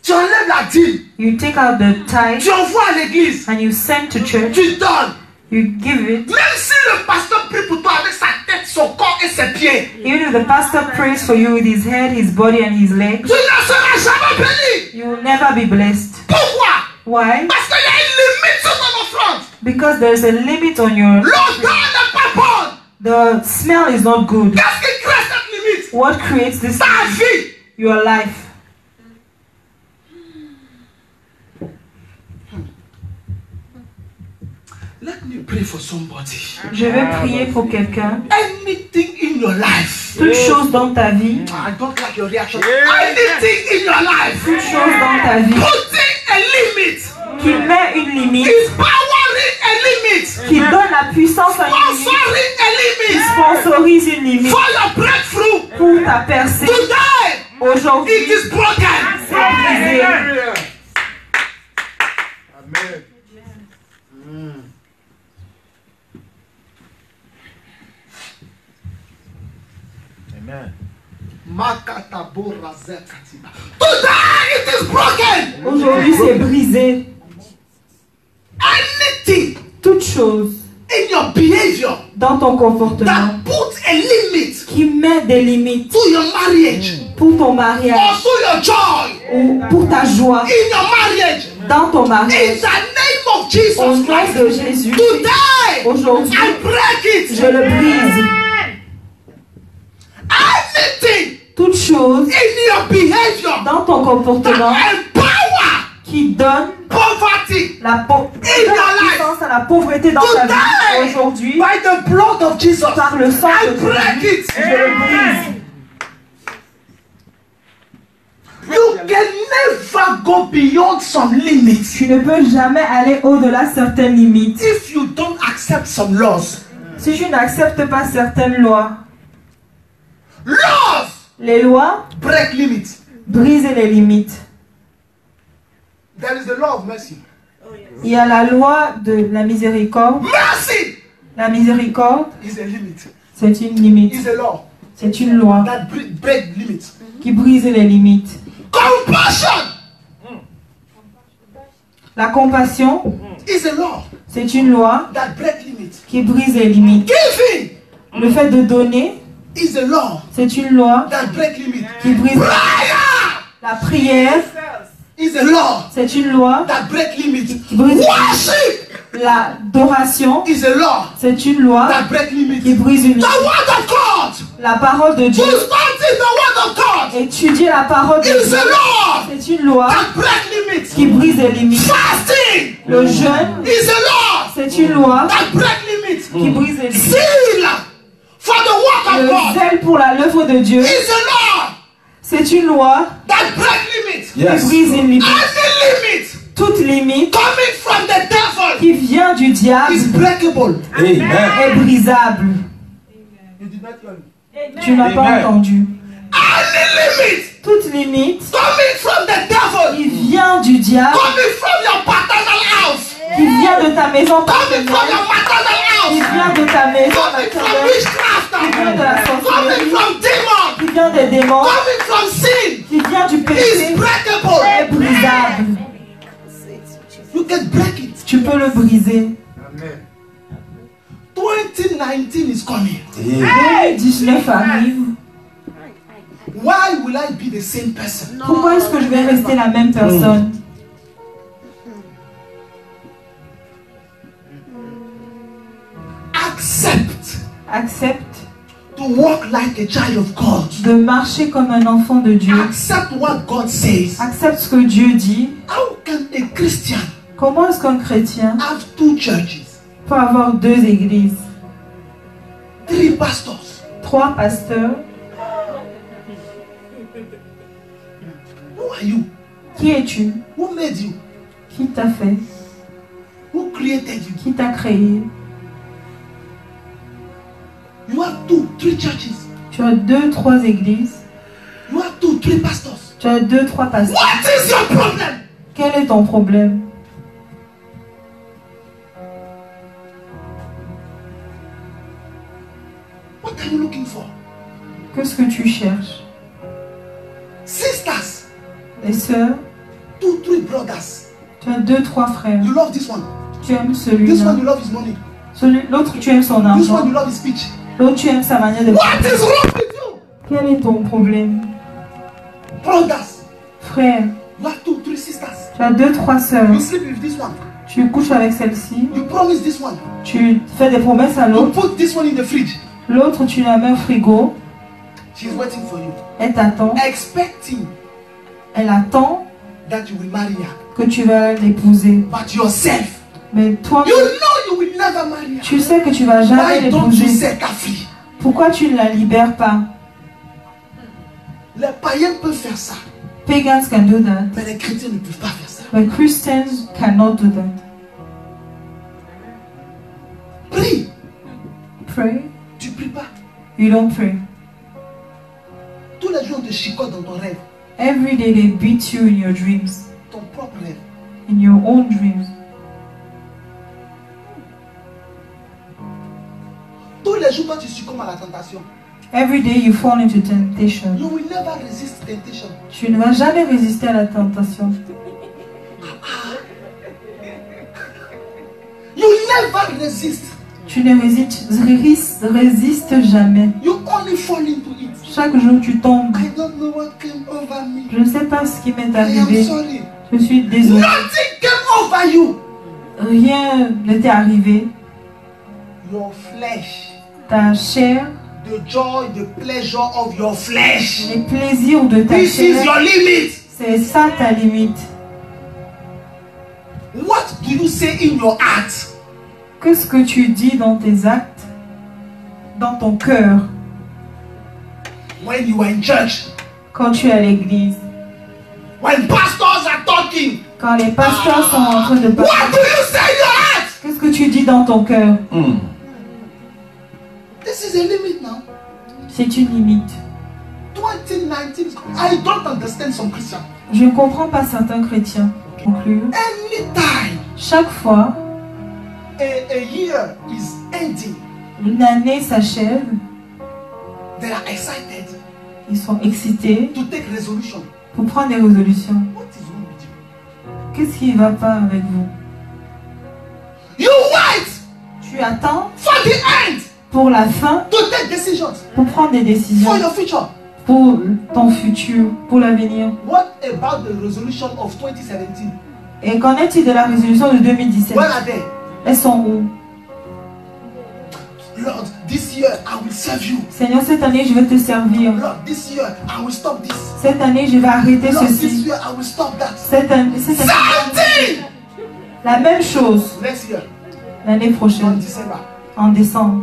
Tu enlèves la dîme, you take out the tithe, tu envoies à l'église, and you send to church, tu donnes. you give it. Même si le pasteur prie pour toi avec sa tête, son corps et ses pieds, Even if the pastor prays for you with his head, his body, and his legs, tu ne seras jamais béni. you will never be blessed. Pourquoi? Why? Parce qu'il y a une limite sur ton offrande. Because there's a limit on your... L'odeur n'est pas bonne. The smell is not good. Qu'est-ce qui crée cette limite? What creates this? Ta vie. Your life. Let me pray for somebody. Je vais prier pour quelqu'un. Anything in your life. Toute chose dans ta vie, I don't like your reaction. Anything in your life. toute chose dans ta vie Putting a limit. qui met une limite, Empowering a limit. qui donne la puissance à une limite, Sponsoring a qui limit. sponsorise une limite For your breakthrough. pour ta percée. Today, Aujourd'hui, it is broken. c'est brisé. Amen. Amen. Today, it is broken. Aujourd'hui, c'est brisé. Anything Toute chose in your behavior dans ton comportement that puts a limit qui met des limites to your marriage pour ton or mariage to your joy ou pour ta joie in your marriage, dans ton in mariage. the name of Jesus Au nom Christ, de Jésus, today, aujourd'hui, I break it. je le brise. Anything Toute chose in your behavior dans ton comportement that empower qui donne poverty la, In your life. puissance à la pauvreté dans ta vie today, aujourd'hui, by the blood of Jesus, par le sang I de break Jésus, it. je le brise. You can never go beyond some limits Tu ne peux jamais aller au-delà de certaines limites. if you don't accept some laws. Si tu n'acceptes pas certaines lois, Laws les lois break limits. brisent les limites. There is the law of mercy. Il y a la loi de la miséricorde. Mercy La miséricorde, is a limit. c'est une limite. Is a law C'est une loi that break limits. qui brise les limites. Compassion La compassion, is a law c'est une loi that break limits. qui brise les limites. Giving Le fait de donner, is a law c'est une loi that break limits. qui brise Prayer la prière, is a law c'est une loi that break limits. qui brise Worship l'adoration, is a law c'est une loi that break qui limits. brise une The word of God, La parole de to Dieu, study the word of God, étudier la parole de is Dieu, a law c'est une loi that break limits. qui brise les limites. Fasting Le jeûne, is a law c'est une loi that break limits. qui brise les limites. Zeal for the work of Le God zèle pour l'œuvre de Dieu, is a law c'est une loi that break limits. qui brise une limite. Any limit Toute limite coming from the devil qui vient du diable is breakable. Amen. est brisable. You did not hear me. Tu n'as pas Amen. entendu. Any limit Toute limite coming from the devil, qui vient du diable, coming from your paternal house, qui vient de ta maison coming from paternelle, your maternal qui house, vient de ta maison coming from maternelle, witchcraft, qui vient de la coming sorcellerie, from demon, qui vient des démons, coming from sin, qui vient du is péché, breakable. est brisable. You can break it. Tu peux le briser. Amen. 2019 is coming. 2019 arrive. Why will I be the same person? Pourquoi est-ce que je vais rester la même personne? Accept Accepte to walk like a child of God. de marcher comme un enfant de Dieu. Accept what God says. Accepte ce que Dieu dit. How can a Christian Comment est-ce qu'un chrétien have two churches, peut avoir 2 églises, 3 pastors? 3 pasteurs? Who are you? Qui es-tu? Who made you? Qui t'a fait? Who created you? Qui t'a créé? You have 2, 3 churches. Tu as 2, 3 églises. You have 2, 3 pastors. Tu as 2, 3 pasteurs. What is your problem? Quel est ton problème? What are you looking for? Qu'est-ce que tu cherches? Sisters. Les sœurs, 2, 3 brothers. tu as 2, 3 frères. You love this one. Tu aimes This celui-là. one you love his money. L'autre, tu aimes son This argent. one you love his speech. L'autre, tu aimes sa manière de What parler. is wrong with you? Quel est ton problème? Brothers. Frère, You have 2, 3 sisters. tu as 2, 3 sœurs. You sleep with this one. Tu couches avec celle-ci. You promise this one. Tu fais des promesses à You l'autre. put this one in the fridge. L'autre, tu la mets au frigo. She's waiting for you. Elle t'attend. Expecting Elle attend that you will marry her. que tu vas l'épouser. But yourself, Mais toi, you know you will never marry her. tu sais que tu vas jamais Why don't you l'épouser. set her free? Pourquoi tu ne la libères pas? Les païens peuvent faire ça, Pagans can do that, mais les chrétiens ne peuvent pas faire ça. but Christians cannot do that. Prie. Pray, Tu pries pas. you don't pray. Tous les jours on te chicote dans ton rêve. Every day they beat you in your dreams, Ton propre rêve. in your own dreams. Tous les jours toi tu succombes à la tentation. Every day you fall into temptation. You will never resist temptation. Tu ne vas jamais résister à la tentation. You never resist. Tu ne résistes jamais. You only fall into it. Chaque jour tu tombes. I don't know what came over me. Je ne sais pas ce qui m'est I am arrivé. sorry. Je suis désolée. Nothing came over you. Rien ne t'est arrivé. Your flesh. Ta chair, The joy, the pleasure of your flesh. les plaisirs de ta This is chair, your limit. c'est ça ta limite. What do you say in your heart? Qu'est-ce que tu dis dans tes actes, dans ton cœur, When you are in church, quand tu es à l'église, when pastors are talking, quand les pasteurs sont en train de parler? what do you say in your heart? Qu'est-ce que tu dis dans ton cœur? This is a limit now. C'est une limite. 2019, I don't understand some Christians. Je ne comprends pas certains chrétiens. Conclure. Anytime Chaque fois, a year is ending, une année s'achève, they are excited ils sont excités to take resolution. pour prendre des résolutions. What is wrong with you? Qu'est-ce qui ne va pas avec vous? You wait Tu attends for the end pour la fin, to take decisions pour prendre des décisions, for your future. pour ton futur, pour l'avenir. What about the resolution of 2017? Et qu'en est-il de la résolution de 2017? Where are they? Elles sont où? Lord, this year I will serve you. Seigneur, cette année, je vais te servir. Lord, this year I will stop this. Cette année, je vais arrêter Lord, this ceci. year I will stop that. Cette année, Something! la même chose Next year, l'année on prochaine, December. en décembre.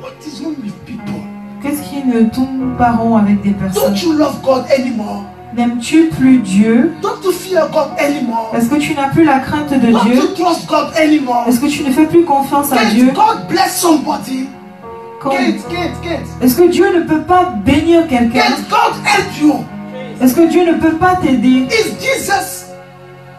What is wrong with people? Qu'est-ce qui ne tourne pas rond avec des personnes? Don't you love God anymore? N'aimes-tu plus Dieu? Don't you fear God anymore? Est-ce que tu n'as plus la crainte de Don't Dieu? you trust God anymore? Est-ce que tu ne fais plus confiance à Dieu? Can't God bless somebody? Quand- Can't. Est-ce que Dieu ne peut pas bénir quelqu'un? Can't God help you? Est-ce que Dieu ne peut pas t'aider? Is Jesus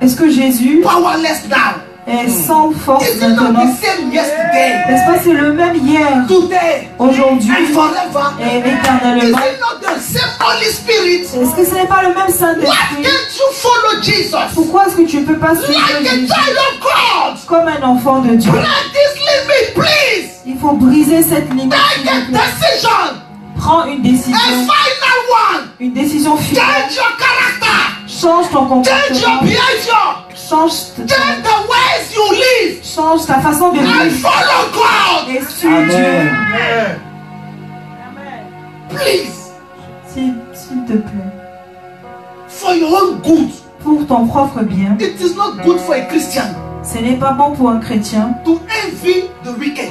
Est-ce que Jésus powerless now? est sans force Is it not maintenant? the same yesterday, N'est-ce pas c'est le même hier, today, aujourd'hui and forever? et Is éternellement? it not the same Holy Spirit? Est-ce que ce n'est pas le même Why Saint-Esprit? can't you follow Jesus? Pourquoi est-ce que tu ne peux pas suivre Like a Jésus child of God. comme un enfant de Dieu? Break this limit, please. Il faut briser cette limite. s'il Take a vous plaît. decision. Prends une A décision, final one. une décision finale. Change your character. Change ton Change your comportement, behavior. change Change the ways you live. change ta façon de And vivre follow God. et suis Dieu. Please. S'il te plaît, For your own good. pour ton propre bien. It is not good for a Christian Ce n'est pas bon pour un chrétien to envy the wicked.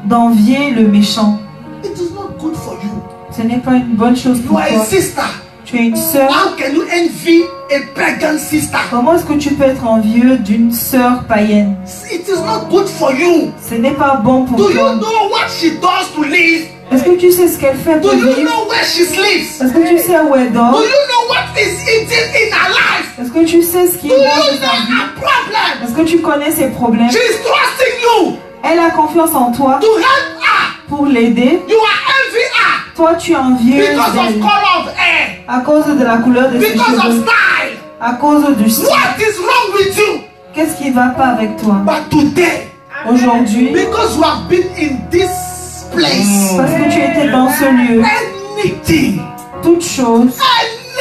d'envier le méchant. It is not good for you. Ce n'est pas une bonne chose You pour are a toi. sister. Tu Tu es une sœur. How can you envy a pagan sister? Comment est-ce que tu peux être envieux d'une sœur païenne? It is not good for you. Ce n'est pas bon pour Do you toi. know what she does to live? Est-ce que tu sais ce qu'elle fait Do pour you vivre? know where she sleeps? Est-ce que tu sais où elle Do dort? you know what is eating in her life? Est-ce que tu sais ce qui Do est you dans know sa vie? her problem? Est-ce que tu connais ses problèmes? She's trusting you Elle a confiance en toi to help her. pour l'aider. You are envy her Toi, tu es envieux because of d'elle color of hair, à cause de la couleur de ses because of cheveux, style. à cause du style. What is wrong with you? Qu'est-ce qui ne va pas avec toi? But today, Aujourd'hui, because you have been in this place, parce que tu étais dans ce lieu, anything, toute chose,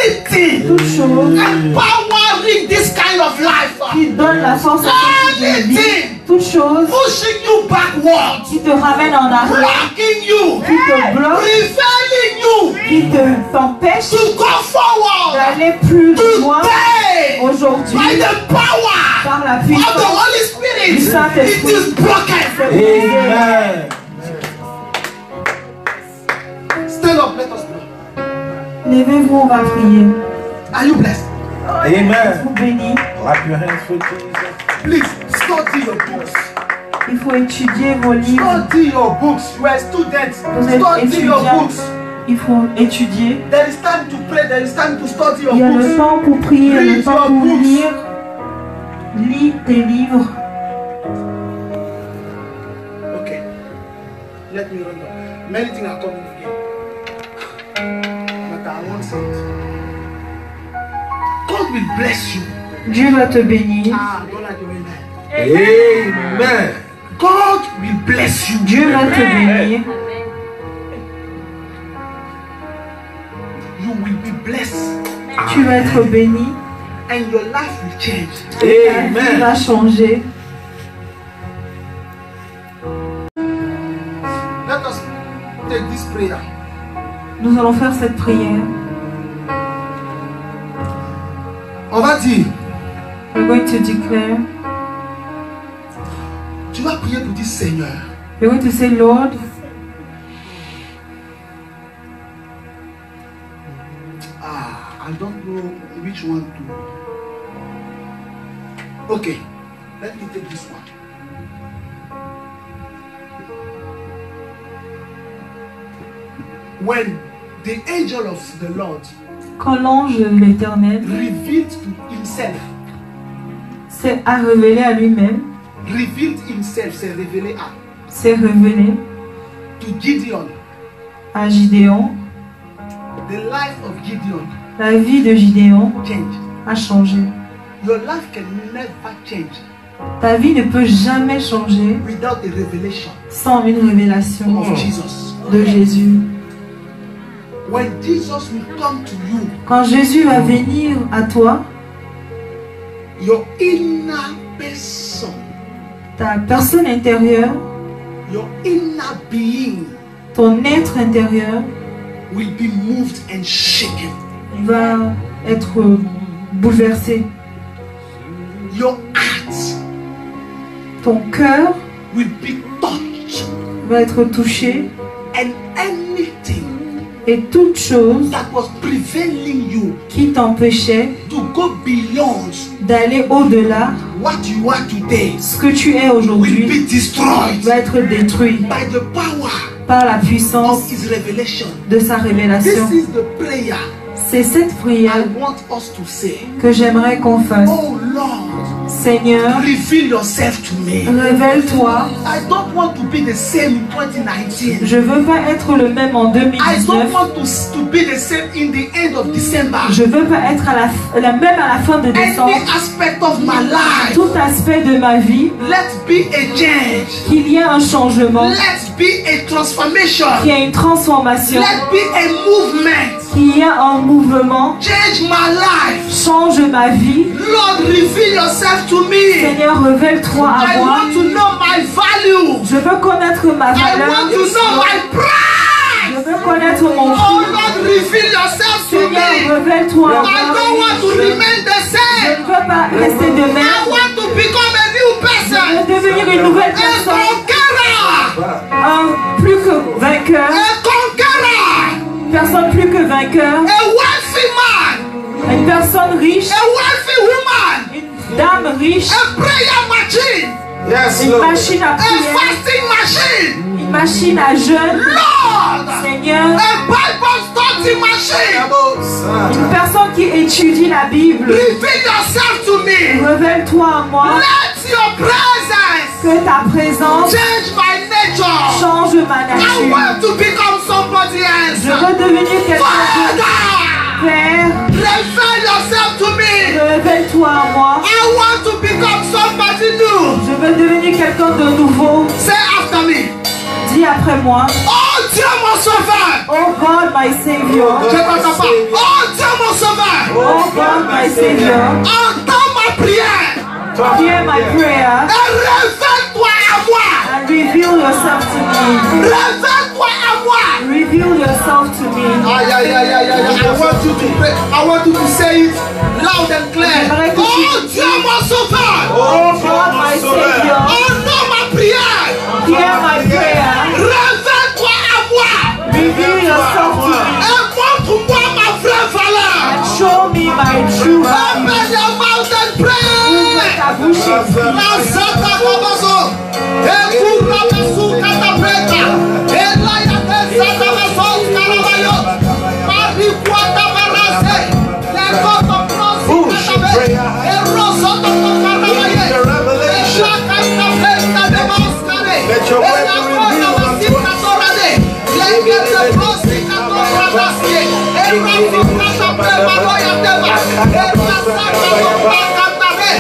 anything empowering this kind of life, qui donne la force à ce type de vie, toute chose pushing you backwards, qui te ramène en arrière, blocking you, qui te bloque, preventing you qui t'empêche to go forward. d'aller plus loin, Today, aujourd'hui, by the power par la of the puissance Holy Spirit, du Saint-Esprit, it is broken. c'est brisé. Amen. Stand up, let us pray. Levez-vous, on va prier. Are you blessed? Amen. Vous bénis. Clap your hands for Jesus. Please study your books. Il faut étudier vos livres. Study your books. You are students. Vous êtes Study your étudiants. books. Il faut étudier. There is time to pray. There is time to study your Il y a le books. temps pour prier, il y a le Read temps your pour books. lire. Lis tes livres. Okay. Let me run down. Many things are coming again. But I won't say it. God will bless you. Dieu va te bénir. I don't like the way that. Amen. God will bless you. Dieu va te bénir. You will be blessed. Tu vas être béni. And your life will change. Ta vie Amen. va changer. Let us take this prayer. Nous allons faire cette prière. On va dire, We're going to declare. tu vas prier pour dire Seigneur, We're going to say, Lord, I don't know which one to. Okay, let me take this one. When the angel of the Lord quand l'ange de l'Éternel revealed to himself, s'est révélé à lui-même, revealed himself, s'est révélé à, s'est révélé to Gideon, à Gideon, the life of Gideon la vie de Gideon changed. a changé. Your life can never change Ta vie ne peut jamais changer without a revelation sans une révélation of Jesus. de Jésus. When Jesus will come to you, Quand Jésus va venir à toi, your inner person, ta personne intérieure, your inner being ton être intérieur will be moved and shaken. va être bouleversé. Your heart Ton cœur will be touched, va être touché and anything et toute chose that was prevailing you qui t'empêchait to go beyond d'aller au-delà, what you are today ce que tu es will aujourd'hui be destroyed va être détruit by the power par la puissance of His revelation. de sa révélation. This is the prayer C'est cette prière I want us to say. que j'aimerais qu'on fasse. Oh Lord, Seigneur, reveal yourself to me. révèle-toi. I don't want to be the same in 2019. Je veux pas être le même en I don't 2019. want to be the same in the end of December. Je veux pas être la même à la fin de décembre. Any aspect of my life, Tout aspect de ma vie, let be a change. qu'il y ait un changement, Let be a transformation. qu'il y ait une transformation, Let be a movement. qu'il y ait un mouvement, Change my life. change ma vie. Lord, reveal yourself to me. Seigneur, révèle-toi à I moi. want to know my value. Je veux connaître ma I valeur. want to know my Je price. veux connaître mon Oh prix. Lord, reveal yourself to Seigneur, me. révèle-toi à I don't moi. want to remain the Je same. ne veux pas rester de I même. want to become a new Je person. veux devenir une nouvelle A personne. conqueror. Un plus que vainqueur. A conqueror. Personne plus que vainqueur. A wealthy man. femme riche, a wealthy woman, une dame riche, a prayer machine, Yes, une Lord. machine à a prière, fasting machine, une machine à jeûne, Lord, Seigneur, a Bible study machine. une personne qui étudie la Bible. Reveal yourself to me. Révèle-toi à moi, Let your presence que ta présence change my nature. change ma I nature. want to become somebody Je else. veux devenir quelqu'un d'autre. Father, Père, reveal yourself to me. révèle-toi à moi. I want to become somebody new. Je veux devenir quelqu'un de nouveau. Say after me. Dis après moi. Oh Dieu mon sauveur. Oh God, my Savior. Je t'entends pas. Oh Dieu mon sauveur. Oh God, my Savior. Entends ma prière. Hear my prayer Et révèle-toi à moi. and reveal yourself to me. Révèle-toi à moi. Reveal yourself to me. Aïe, aïe, aïe, aïe, aïe. I want you to pray. I want you to say it loud and clear. Oh Dieu mon sauveur. Oh God, my Savior. Entends ma prière. Hear my prayer. Révèle-toi à moi. Reveal yourself to me. Et montre-moi ma vraie valeur. And show me my true value. Open your mouth and Ouvre pray. ta bouche et prie. La Santa Babazo. Et pour la Bassou Catapeta. Et là, il y a des Santa Basso Caraballo. Marie Quata Barase. Les côtes en France. Et Rosoto Caraballo. Et chaque Catapeta de Moscare. Et la Côte Bassita Torade. Les Guettes Prostica Toradaske. Et Rafu Catapeta Maloya Tema. Et Rassaka Toracatare.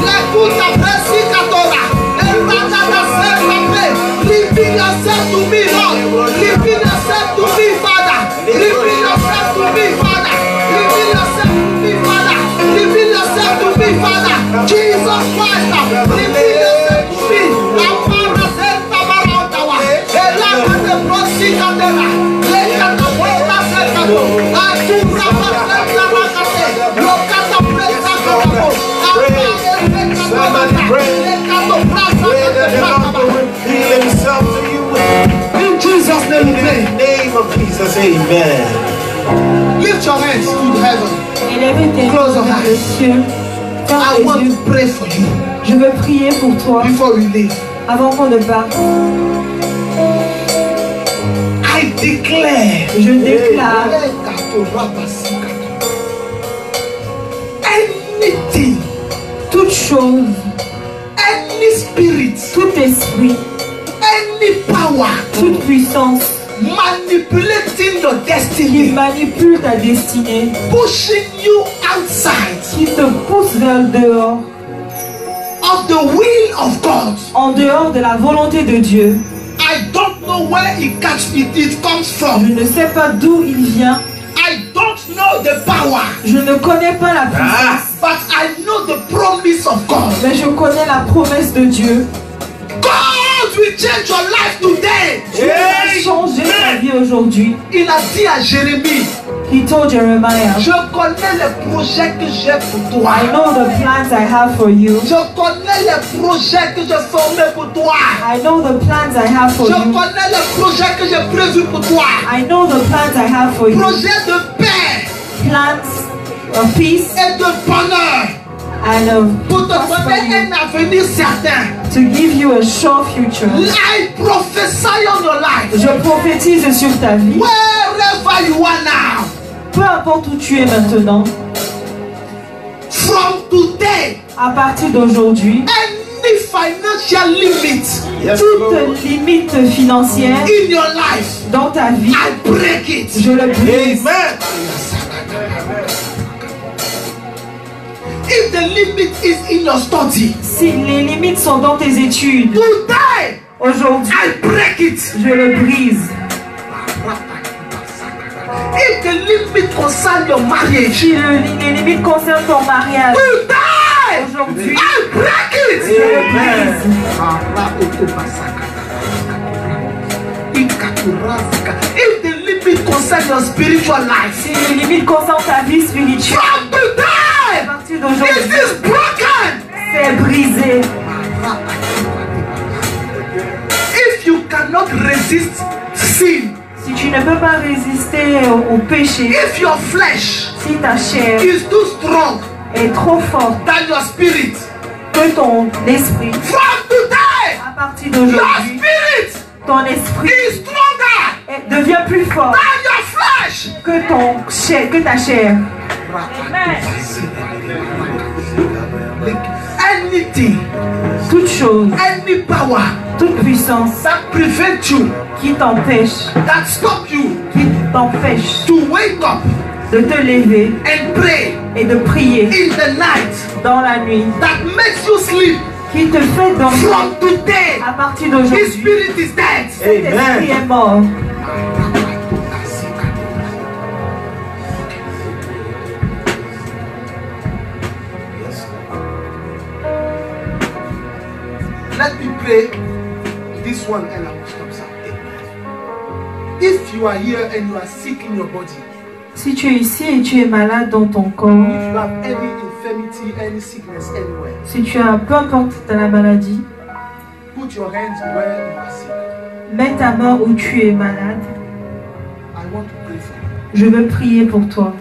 Les Kuta Presica Tora. Et Radada Sertape. Reveal yourself to me, Lord. Reveal yourself to me, Father. Reveal yourself to me, Father. Reveal yourself to me, Father. Reveal yourself to me, Father. Jesus Christ. Reveal yourself to me. Amara Senta Barautawa. Elaka de Prosica Tora. Lekata Weta Sertapo. Atura Pasenta Rakate. Lokata Presa Katapo. Somebody pray. Pray that the Lord will reveal himself to you. In Jesus' name we In pray. the name of Jesus, amen. Lift your hands to heaven. Élève tes Close mains your vers eyes. le ciel. Ferme I tes want yeux. to pray for you Je veux prier pour toi before we leave. avant qu'on ne parte. I declare Je déclare anything, toute chose, any spirit, tout esprit, any power toute puissance manipulating your qui destiny, manipule ta destinée, pushing you outside qui te pousse vers le dehors, of the will of God. en dehors de la volonté de Dieu. I don't know where it comes Je from. ne sais pas d'où il vient. I don't know the power, Je ne connais pas la puissance, but I know the promise of God. mais je connais la promesse de Dieu. God will change your life today. Dieu va changer ta vie aujourd'hui. Il a dit à Jérémie, He told Jeremiah, je connais les projets que j'ai pour toi. I know the plans I have for you. Je connais les projets que j'ai formés pour toi. I know the plans I have for Je you. connais les projets que j'ai prévus pour toi. I know the plans I have for you. Projets de paix Plans of peace et de bonheur. and of Pour te donner prosperity, un avenir certain. to give you a sure future. I prophesy on your life. Je prophétise sur ta vie. Wherever you are now. Peu importe où tu es maintenant, From today. à partir d'aujourd'hui, Any financial limit Yes, Lord. toute limite financière in your life. dans ta vie, I break it. je le brise. Amen. If the limit is in your study, Si les limites sont dans tes études, today aujourd'hui, I break it. je le brise. If the limit concern your marriage, Si les limites concernent ton mariage, today aujourd'hui, I break it. je le brise. If the limit concern your spiritual life, Si les limites concernent ta vie spirituelle, from à today partir it d'aujourd'hui, is broken. c'est brisé. If you cannot resist sin, Si tu Tu ne peux pas résister au péché if your flesh si ta chair is too strong est trop forte than your spirit. que ton esprit. From today, À partir your d'aujourd'hui, spirit ton esprit is stronger devient plus fort than your flesh. que ta chair. Anything, Toute chose, any power toute puissance that prevents you, qui t'empêche to wake up de te lever and pray et de prier in the night, dans la nuit, that makes you sleep, qui te fait dormir. from today, À partir his d'aujourd'hui, spirit is dead. cet esprit est mort. Let me pray this one and I will stop, sir. If you are here and you are sick in your body, Si tu es ici et tu es malade dans ton corps, if you have any infirmity, any sickness anywhere, si tu as peu importe la maladie, put your hands where you are sick. mets ta main où tu es malade. I want to pray for you. Je veux prier pour toi.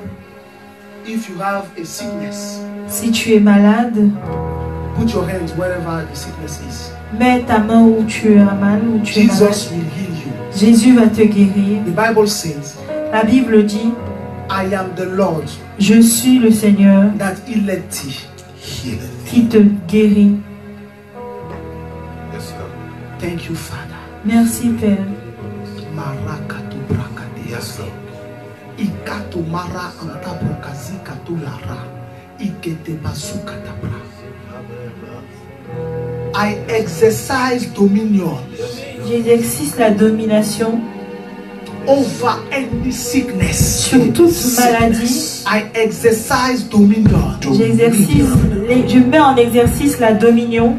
If you have a sickness, Si tu es malade, put your hands wherever the sickness is. mets ta main où tu as mal, où tu es malade. Jesus will heal you. Jésus va te guérir. The Bible says, La Bible dit, I am the Lord je suis le Seigneur that healeth thee. qui te guérit. Thank you, Father. Merci Père. Marakato brakade. Yes, Lord. Ikato mara anta brakazi kato lara. Ikete basuka tabra. I exercise dominion J'exerce la domination over any sickness. sur toute maladie. I exercise dominion Je mets en exercice la dominion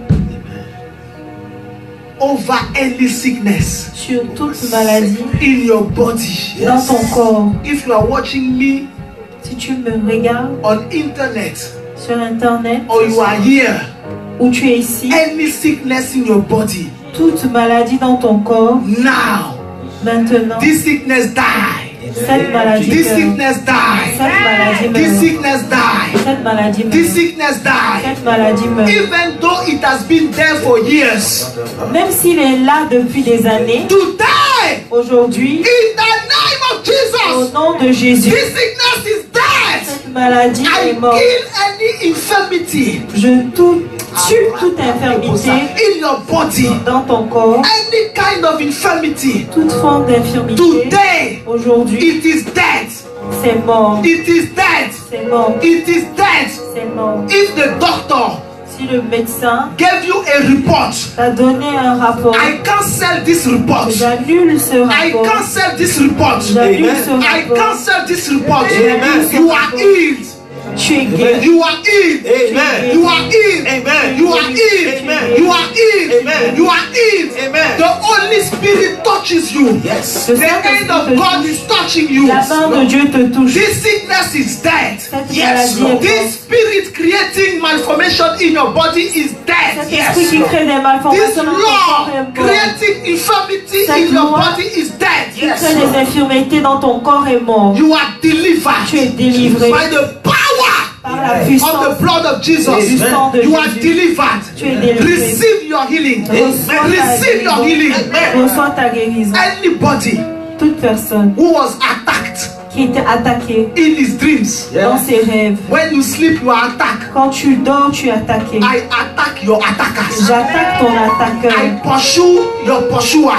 over any sickness sur toute maladie in your body. dans ton corps. If you are watching me Si tu me regardes on internet sur internet or you are here, ou tu es ici, any sickness in your body, toute maladie dans ton corps, now maintenant, this sickness die. cette maladie This meurt. sickness die. Cette maladie This meurt. sickness die. Cette maladie This meurt. sickness die. Cette maladie meurt. Even though it has been there for years, Même s'il est là depuis des années, today, aujourd'hui, in the name of au Jesus, nom de Jésus, this sickness is dead. cette maladie I est morte. kill any infirmity Je tue toute infirmité in your body, dans ton corps, any kind of infirmity. toute forme d'infirmité. Today, Aujourd'hui, it is dead. c'est mort. It is dead. C'est mort. It is dead. C'est mort. If the doctor Si le médecin gave you a report, t'a donné un rapport, I cancel this report. j'annule ce I rapport. cancel this report. J'annule Amen. ce I rapport. cancel this report. Amen. You are healed. Tu es guéri. You are healed. Amen. You are healed. Amen. You are healed. Amen. You are healed. Amen. You are healed. Amen. The Holy Spirit touches you. Yes. Le The hand of Saint-Esprit God te is touche. touching you. La main de Dieu te touche. This sickness is dead. Cette Yes, maladie Lord. est This morte. spirit creating malformation in your body is dead. Cet Yes, esprit qui Lord. crée des This malformations dans ton corps est law mort. creating infirmity Cette in your loi body is dead. Qui crée des infirmités dans ton corps est mort. You are delivered Tu es délivré by the power par la of puissance the blood of du Jesus. sang de You are Jésus. delivered. Tu es délivré. Receive your healing. Reçois ta Receive your healing. guérison. Reçois ta guérison. Anybody Toute personne who was attacked qui était attaquée in his dreams, dans ses rêves. when you sleep, you are attacked. Quand tu dors, tu es attaqué. I attack your attackers. J'attaque ton attaqueur. I pursue your pursuer.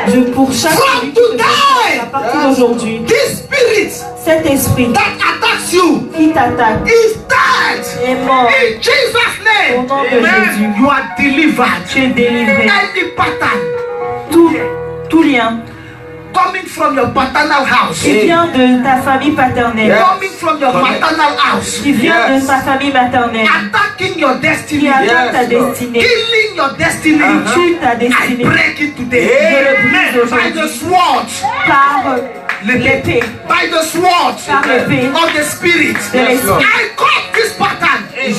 Je pourchasse From celui qui te today, pourchasse. À partir d'aujourd'hui, this spirit cet esprit that attacks you qui t'attaque is dead. est mort. In Jesus' Au name, nom de Jésus, you are delivered. tu es délivré. Any pattern Tout lien coming from your paternal house, qui vient de ta famille paternelle, coming from your maternal house, qui vient de ta famille maternelle, attacking your qui destiny, attaque ta Yes, Lord. destinée, killing your destiny. qui tue ta I destinée break it today. Je le brise By the aujourd'hui sword, par l'épée, by the sword par l'épée of the Spirit. de l'esprit. I cut this pattern. I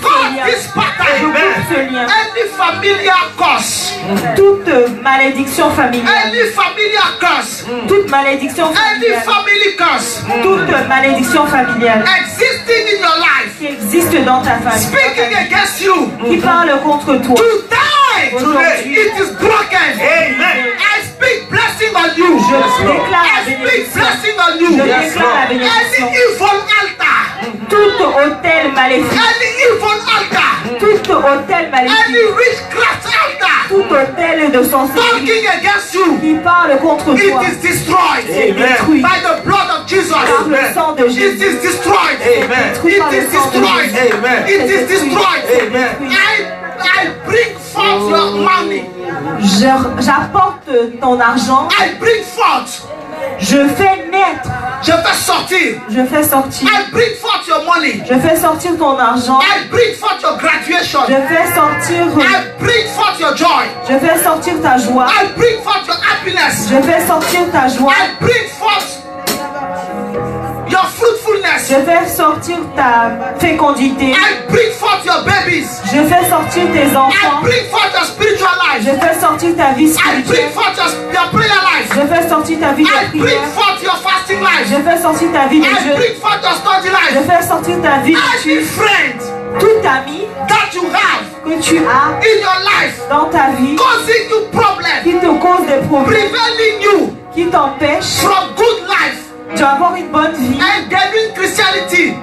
cut this Je pattern. coupe ce lien. Any familiar curse, Toute malédiction familiale, any familiar curse, toute malédiction any familiale, family curse toute malédiction familiale existing in your life, qui existe dans ta famille, speaking against you, qui parle contre toi. today, Aujourd'hui, it is broken. Amen. I speak blessing on you. je déclare I la speak bénédiction. blessing on Je you. déclare la bénédiction. Any evil altar, Tout hôtel maléfique, any evil altar, tout hôtel any maléfique, witchcraft altar tout hôtel de sorcellerie talking against you, qui parle contre it toi, is destroyed c'est Amen. détruit by the blood of Jesus. par le sang de It Jésus. is destroyed. Amen. Détruit par It le is sang de destroyed. Jésus. Amen. It is destroyed. Amen. I bring forth your money. J'apporte ton argent, I bring forth. je fais naître, Je fais sortir. je fais sortir, I bring forth your money. je fais sortir ton argent, I bring forth your graduation. je fais sortir, I bring forth your joy. je fais sortir ta joie, I bring forth your happiness. je fais sortir ta joie, I bring forth your fruitfulness. je fais sortir ta fécondité, I bring forth your babies. je fais sortir tes I enfants, bring forth your spiritual life. je fais sortir ta vie I bring spirituelle, forth your prayer life. je fais sortir ta vie I de bring prière, forth your fasting life. je fais sortir ta vie de I jeûne, bring forth your study je life. fais sortir ta vie Any d'études, friend tout ami that you have que tu as in your life dans ta vie causing you problems, qui te cause des problèmes, preventing you qui t'empêchent from good life d'avoir une bonne vie, and genuine Christianity,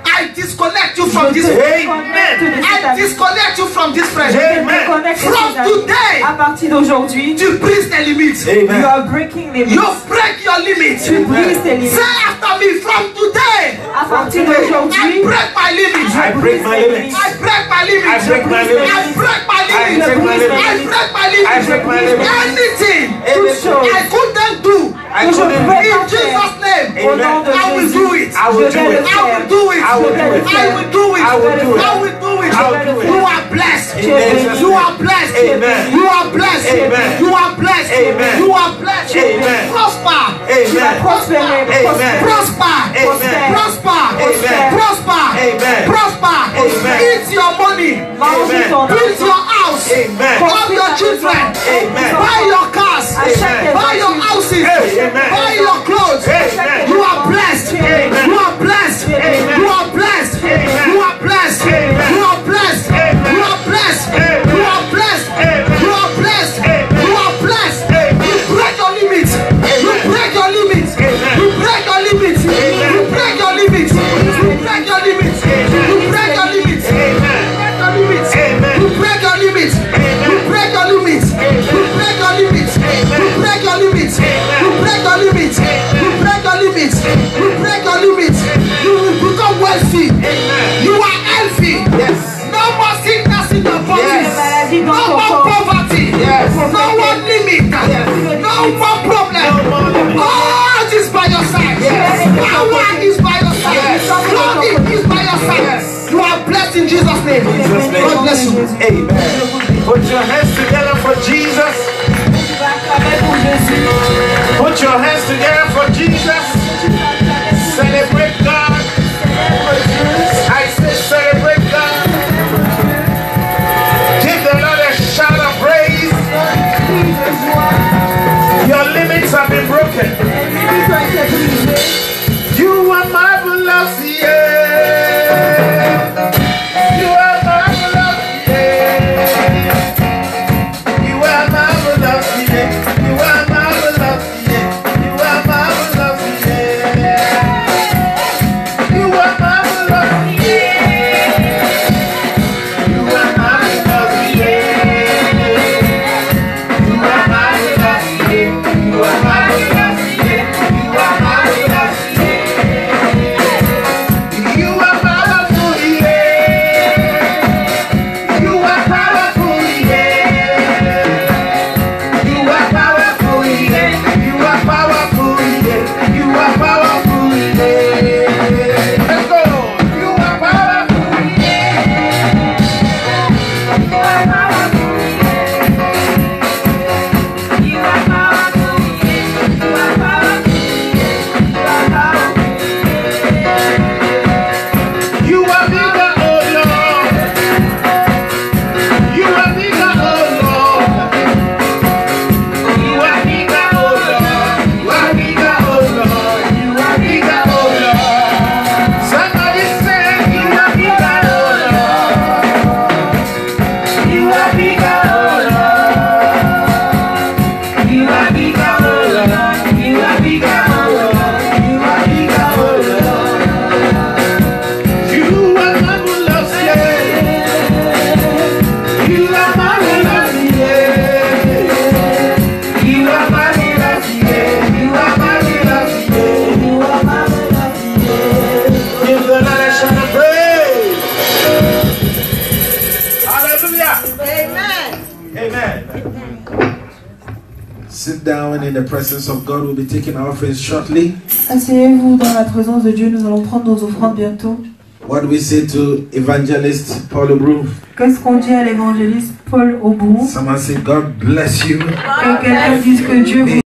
I disconnect you je from te this. déconnecte de cet I ami. disconnect you from this friend. Je te Amen. déconnecte de From cet ami. today, À partir d'aujourd'hui, you breeze the limits. you Amen. are breaking the You limits. break your limits. Tu brises tes limites. Say after me, from today, À partir I d'aujourd'hui, break my limits. I break my limits. I break my limits. I break my limits. I break my I limits. break my limits. I break my I limits. break my limits. Anything toute chose I couldn't do I que je couldn't pouvais in pas Jesus' faire name, au nom de I will Jésus, do it. I will je do vais it. le I will faire. do it. I will do it. I will do it. I will do it. I will do it. I will do it. You are blessed. In Jesus' You name. are blessed. Amen. You are blessed. Amen. You are blessed. Amen. You are blessed. Amen. Prosper. Amen. Prospérer, Amen. Prosper. Amen. Prosper. Amen. Prosper. Amen. Prosper. Amen. Eat your money. Manger ton Build argent. your house. Amen. Love your children. Amen. Buy your cars. Achète Buy your tes houses. Amen. Buy your clothes. Amen. You are blessed. Amen. You are blessed. Amen. You are blessed. Amen. You are blessed. Amen. You are blessed. Amen. You are blessed. Amen. You are blessed. Amen. You are blessed. Amen. You are blessed. Amen. You break your limits. You break your limits. Amen. You break your limits. Amen. You break your limits. You break your limits. You break your limits. Amen. You break your limits. You break your limits. You break your limits. You break your limits. You break your limits. You break your limits. You break your limits. You will become wealthy. You are healthy. No more sickness in your body. maladie No dans ton more corps. poverty. No more limit. No more problem. God is by your side. Power is by your side. Glory is by your side. You are blessed in Jesus' name. Jesus' name. God bless you. Amen. Put your hands together for Jesus. Tu vas acclamer pour Jésus. Put your hands together for Jesus. Celebrate God. I say celebrate God. Give the Lord a shout of praise. Your limits have been broken. You are marvelous, yeah. You are marvelous, yeah. You are marvelous, yeah. You are marvelous, yeah. You Sit down in the presence of God. We'll be taking our offerings shortly. Asseyez-vous dans la présence de Dieu, nous allons prendre nos offrandes bientôt. What do we say to evangelist Paul Obru? Qu'est-ce qu'on dit à l'évangéliste Paul Obru? Someone say, God bless you. Que quelqu'un dise que Dieu vous